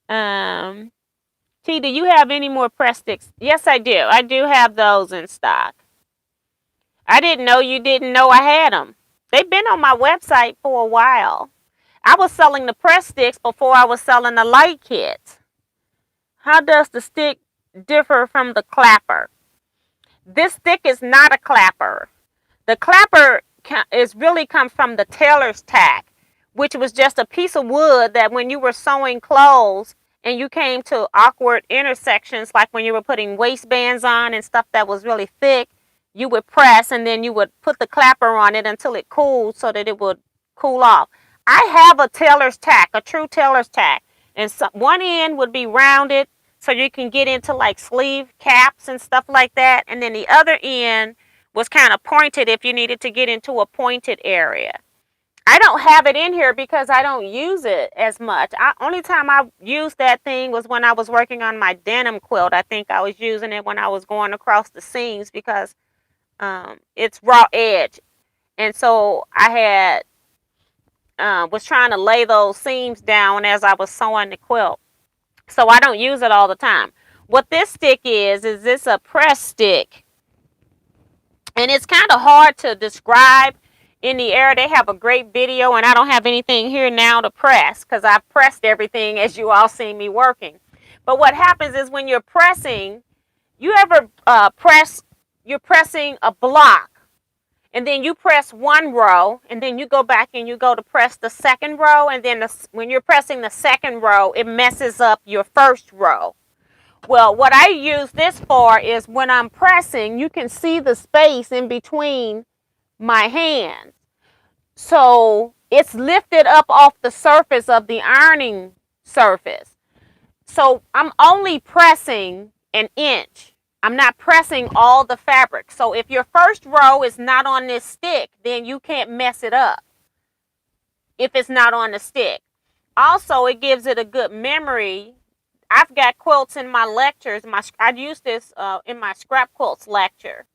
A: do you have any more press sticks? Yes, I do. I do have those in stock. I didn't know you didn't know I had them. They've been on my website for a while. I was selling the press sticks before I was selling the light kits. How does the stick differ from the clapper? This stick is not a clapper. The clapper really comes from the tailor's tack, which was just a piece of wood that when you were sewing clothes and you came to awkward intersections, like when you were putting waistbands on and stuff that was really thick, you would press and then you would put the clapper on it until it cooled so that it would cool off. I have a tailor's tack, a true tailor's tack, and one end would be rounded so you can get into like sleeve caps and stuff like that, and then the other end was kind of pointed if you needed to get into a pointed area. I don't have it in here because I don't use it as much. Only time I used that thing was when I was working on my denim quilt. I think I was using it when I was going across the seams because it's raw edge. And so I was trying to lay those seams down as I was sewing the quilt. So I don't use it all the time. What this stick is this a press stick. And it's kind of hard to describe in the air. They have a great video, and I don't have anything here now to press because I've pressed everything as you all see me working. But what happens is when you're pressing, you ever you're pressing a block, and then you press one row, and then you go back and you go to press the second row, and then when you're pressing the second row, it messes up your first row. Well, what I use this for is when I'm pressing, you can see the space in between my hands. So it's lifted up off the surface of the ironing surface. So I'm only pressing an inch. I'm not pressing all the fabric. So if your first row is not on this stick, then you can't mess it up if it's not on the stick. Also, it gives it a good memory. I've got quilts in my lectures. I use this in my scrap quilts lecture.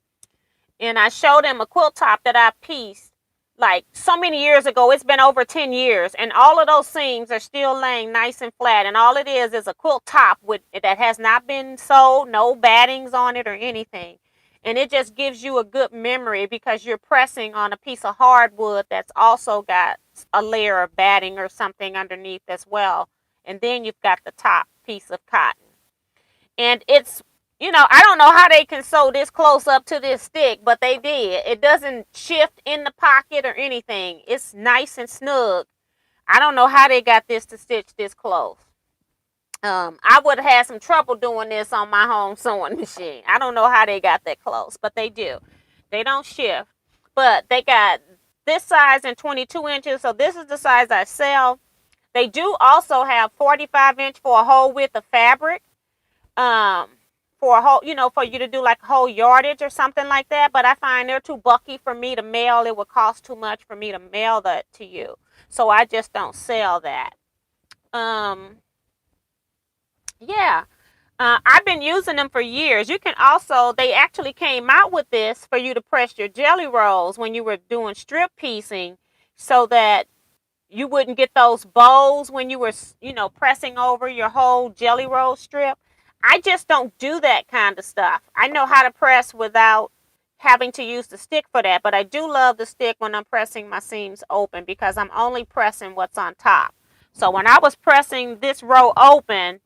A: And I showed them a quilt top that I pieced like so many years ago. It's been over 10 years. And all of those seams are still laying nice and flat. And all it is a quilt top that has not been sewed, no battings on it or anything. And it just gives you a good memory because you're pressing on a piece of hardwood that's also got a layer of batting or something underneath as well. And then you've got the top piece of cotton. And it's, I don't know how they can sew this close up to this stick, but they did. It doesn't shift in the pocket or anything. It's nice and snug. I don't know how they got this to stitch this close. I would have had some trouble doing this on my home sewing machine. I don't know how they got that close, but they do. They don't shift. But they got this size and 22 inches. So this is the size I sell. They do also have 45-inch for a whole width of fabric. For a whole, for you to do like a whole yardage or something like that. But I find they're too bulky for me to mail. It would cost too much for me to mail that to you. So I just don't sell that. Yeah. I've been using them for years. You can also, they actually came out with this for you to press your jelly rolls when you were doing strip piecing so that you wouldn't get those bows when you were, pressing over your whole jelly roll strip. I just don't do that kind of stuff. I know how to press without having to use the stick for that, but I do love the stick when I'm pressing my seams open because I'm only pressing what's on top. So when I was pressing this row open,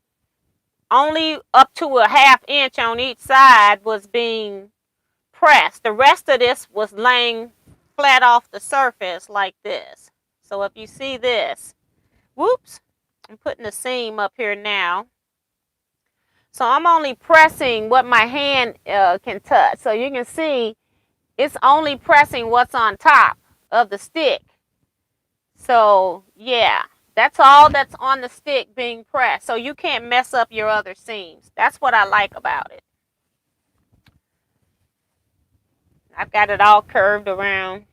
A: only up to a ½ inch on each side was being pressed. The rest of this was laying flat off the surface like this. So if you see this, whoops, I'm putting the seam up here now. So I'm only pressing what my hand can touch. So you can see it's only pressing what's on top of the stick. So yeah, that's all that's on the stick being pressed. So you can't mess up your other seams. That's what I like about it. I've got it all curved around.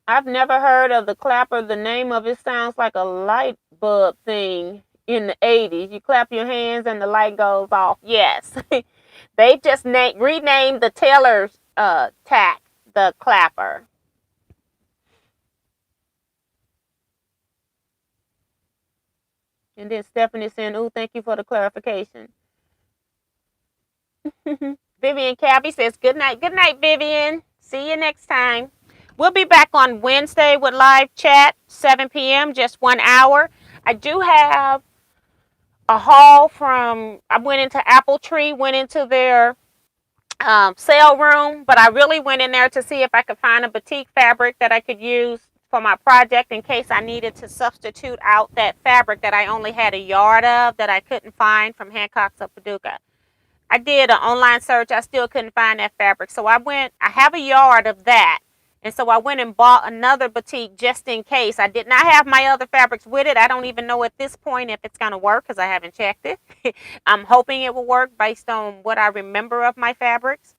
A: I've never heard of the clapper. The name of it sounds like a light bulb thing in the 80s. You clap your hands and the light goes off. Yes. They just renamed the Taylor's tack the clapper. And then Stephanie saying, "Ooh, thank you for the clarification." Vivian Cabby says, "Good night." Good night, Vivian. See you next time. We'll be back on Wednesday with live chat, 7 p.m., just 1 hour. I do have a haul I went into Apple Tree, went into their sale room, but I really went in there to see if I could find a batik fabric that I could use for my project in case I needed to substitute out that fabric that I only had a yard of that I couldn't find from Hancock's of Paducah. I did an online search. I still couldn't find that fabric. So I have a yard of that. And so I went and bought another batik just in case. I did not have my other fabrics with it. I don't even know at this point if it's going to work because I haven't checked it. I'm hoping it will work based on what I remember of my fabrics.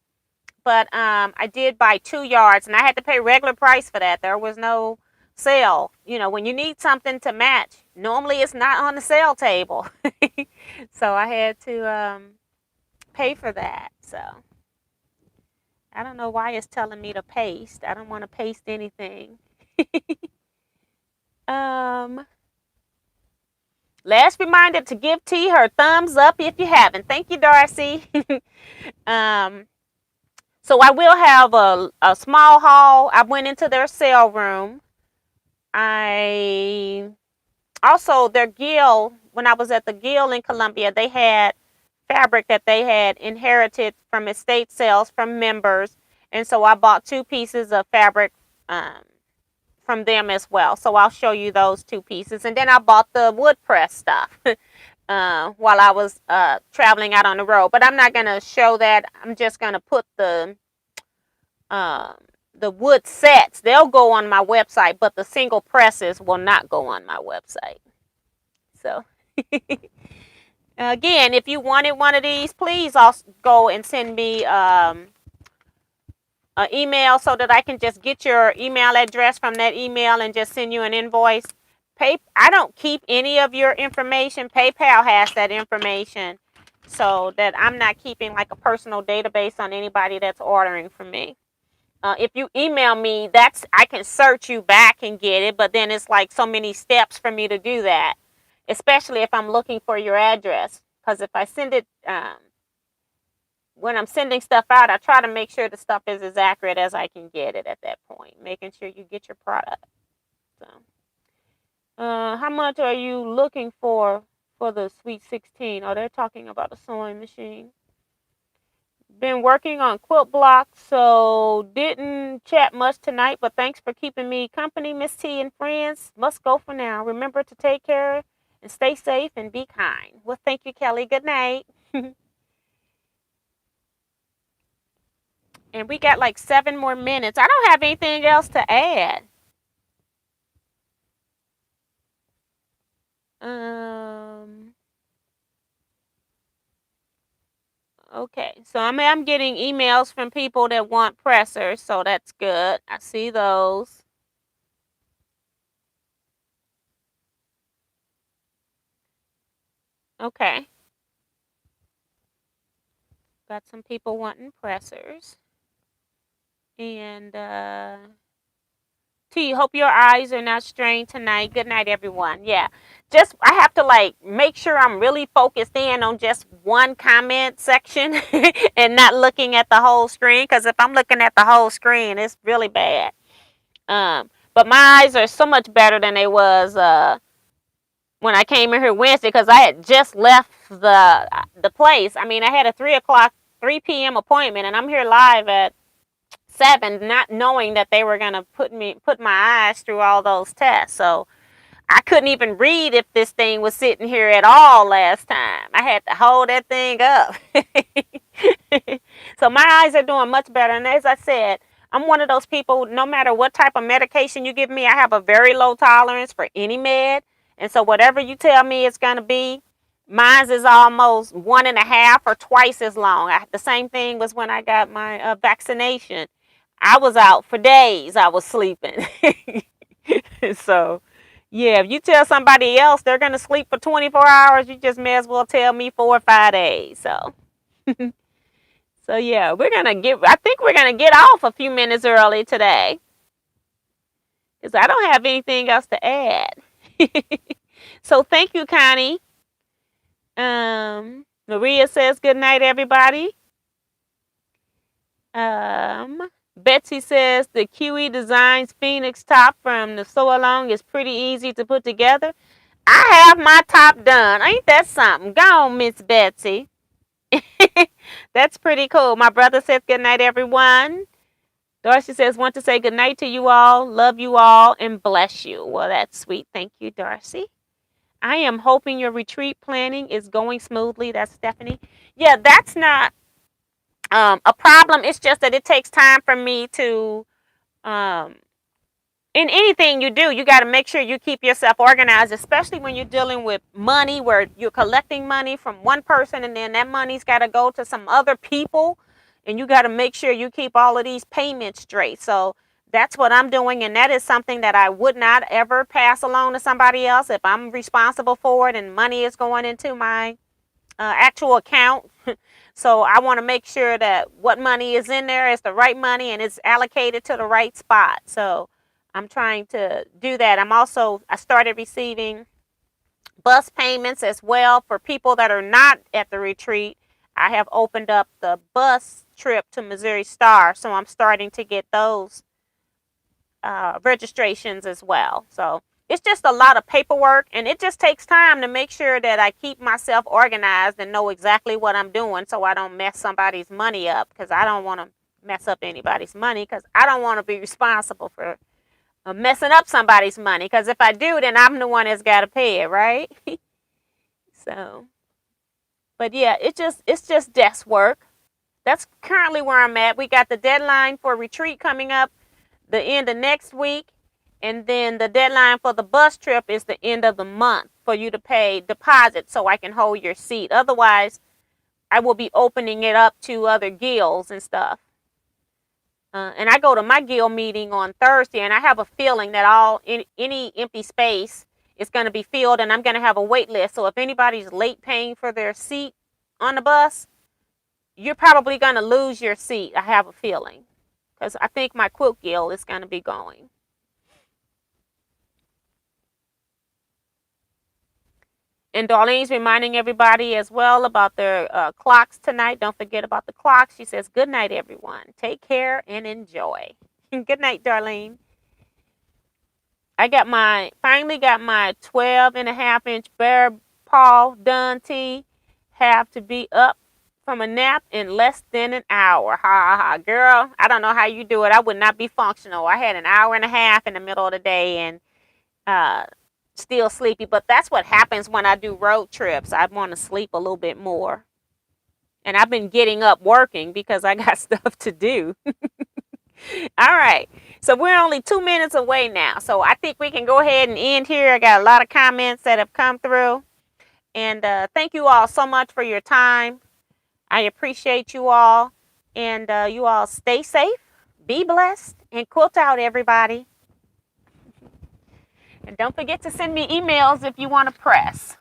A: But I did buy 2 yards and I had to pay regular price for that. There was no sale. When you need something to match, normally it's not on the sale table. So I had to pay for that. So I don't know why it's telling me to paste. I don't want to paste anything. Last reminder to give T her thumbs up if you haven't. Thank you, Darcy. So I will have a small haul. I went into their sale room. Their Gill, when I was at the Gill in Columbia, they had fabric that they had inherited from estate sales from members. And so I bought 2 pieces of fabric from them as well. So I'll show you those 2 pieces. And then I bought the wood press stuff while I was traveling out on the road. But I'm not going to show that. I'm just going to put the wood sets. They'll go on my website, but the single presses will not go on my website. So again, if you wanted one of these, please also go and send me an email so that I can just get your email address from that email and just send you an invoice. I don't keep any of your information. PayPal has that information so that I'm not keeping like a personal database on anybody that's ordering from me. If you email me, I can search you back and get it, but then it's like so many steps for me to do that, especially if I'm looking for your address. Because if I send it, when I'm sending stuff out, I try to make sure the stuff is as accurate as I can get it at that point, making sure you get your product. So, how much are you looking for for the Sweet 16. Oh, they're talking about a sewing machine. Been working on quilt blocks, so didn't chat much tonight, but thanks for keeping me company, Miss T and friends. Must go for now. Remember to take care and stay safe and be kind. Well, thank you, Kelly. Good night. And we got like 7 more minutes. I don't have anything else to add. Okay, so I'm getting emails from people that want pressers, so that's good. I see those. Okay. Got some people wanting pressers. And T, hope your eyes are not strained tonight. Good night, everyone. Yeah. Just I have to like make sure I'm really focused in on just one comment section and not looking at the whole screen. Because if I'm looking at the whole screen, it's really bad. But my eyes are so much better than they was when I came in here Wednesday, because I had just left the place. I mean, I had a 3 p.m. appointment, and I'm here live at 7, not knowing that they were gonna put my eyes through all those tests. So I couldn't even read if this thing was sitting here at all last time. I had to hold that thing up. So my eyes are doing much better. And as I said, I'm one of those people, no matter what type of medication you give me, I have a very low tolerance for any med. And so whatever you tell me it's going to be, mine is almost 1.5 or twice as long. The same thing was when I got my vaccination. I was out for days. I was sleeping. So, yeah, if you tell somebody else they're going to sleep for 24 hours, you just may as well tell me 4 or 5 days. So, yeah, I think we're going to get off a few minutes early today because I don't have anything else to add. So, thank you, Connie. Maria says good night, everybody. Betsy says the QE Designs Phoenix top from the Sew Along is pretty easy to put together. I have my top done. Ain't that something? Go on, Miss Betsy. That's pretty cool. My brother says good night, everyone. Darcy says, want to say good night to you all. Love you all and bless you. Well, that's sweet. Thank you, Darcy. I am hoping your retreat planning is going smoothly. That's Stephanie. Yeah, that's not a problem. It's just that it takes time for me to in anything you do, you got to make sure you keep yourself organized, especially when you're dealing with money where you're collecting money from one person and then that money's got to go to some other people, and you got to make sure you keep all of these payments straight. So that's what I'm doing, and that is something that I would not ever pass along to somebody else. If I'm responsible for it and money is going into my actual account, so I want to make sure that what money is in there is the right money and it's allocated to the right spot. So I'm trying to do that. I started receiving bus payments as well for people that are not at the retreat. I have opened up the bus trip to Missouri Star, so I'm starting to get those registrations as well. So it's just a lot of paperwork, and it just takes time to make sure that I keep myself organized and know exactly what I'm doing so I don't mess somebody's money up, because I don't want to mess up anybody's money, because I don't want to be responsible for messing up somebody's money, because if I do, then I'm the one that's got to pay it, right? So, but yeah, it's just desk work. That's currently where I'm at. We got the deadline for retreat coming up the end of next week, and then the deadline for the bus trip is the end of the month for you to pay deposit so I can hold your seat. Otherwise, I will be opening it up to other guilds and stuff. And I go to my guild meeting on Thursday, and I have a feeling that any empty space is going to be filled, and I'm going to have a wait list. So if anybody's late paying for their seat on the bus, you're probably going to lose your seat. I have a feeling, because I think my quilt guild is going to be going. And Darlene's reminding everybody as well about their clocks tonight. Don't forget about the clocks. She says, good night, everyone. Take care and enjoy. Good night, Darlene. I finally got my 12.5-inch bare Paul, Dunn, T, have to be up from a nap in less than an hour. Ha ha ha. Girl, I don't know how you do it. I would not be functional. I had an hour and a half in the middle of the day and still sleepy. But that's what happens when I do road trips. I want to sleep a little bit more. And I've been getting up working because I got stuff to do. All right. So we're only 2 minutes away now. So I think we can go ahead and end here. I got a lot of comments that have come through. And thank you all so much for your time. I appreciate you all. And you all stay safe, be blessed, and quilt out, everybody. And don't forget to send me emails if you want to press.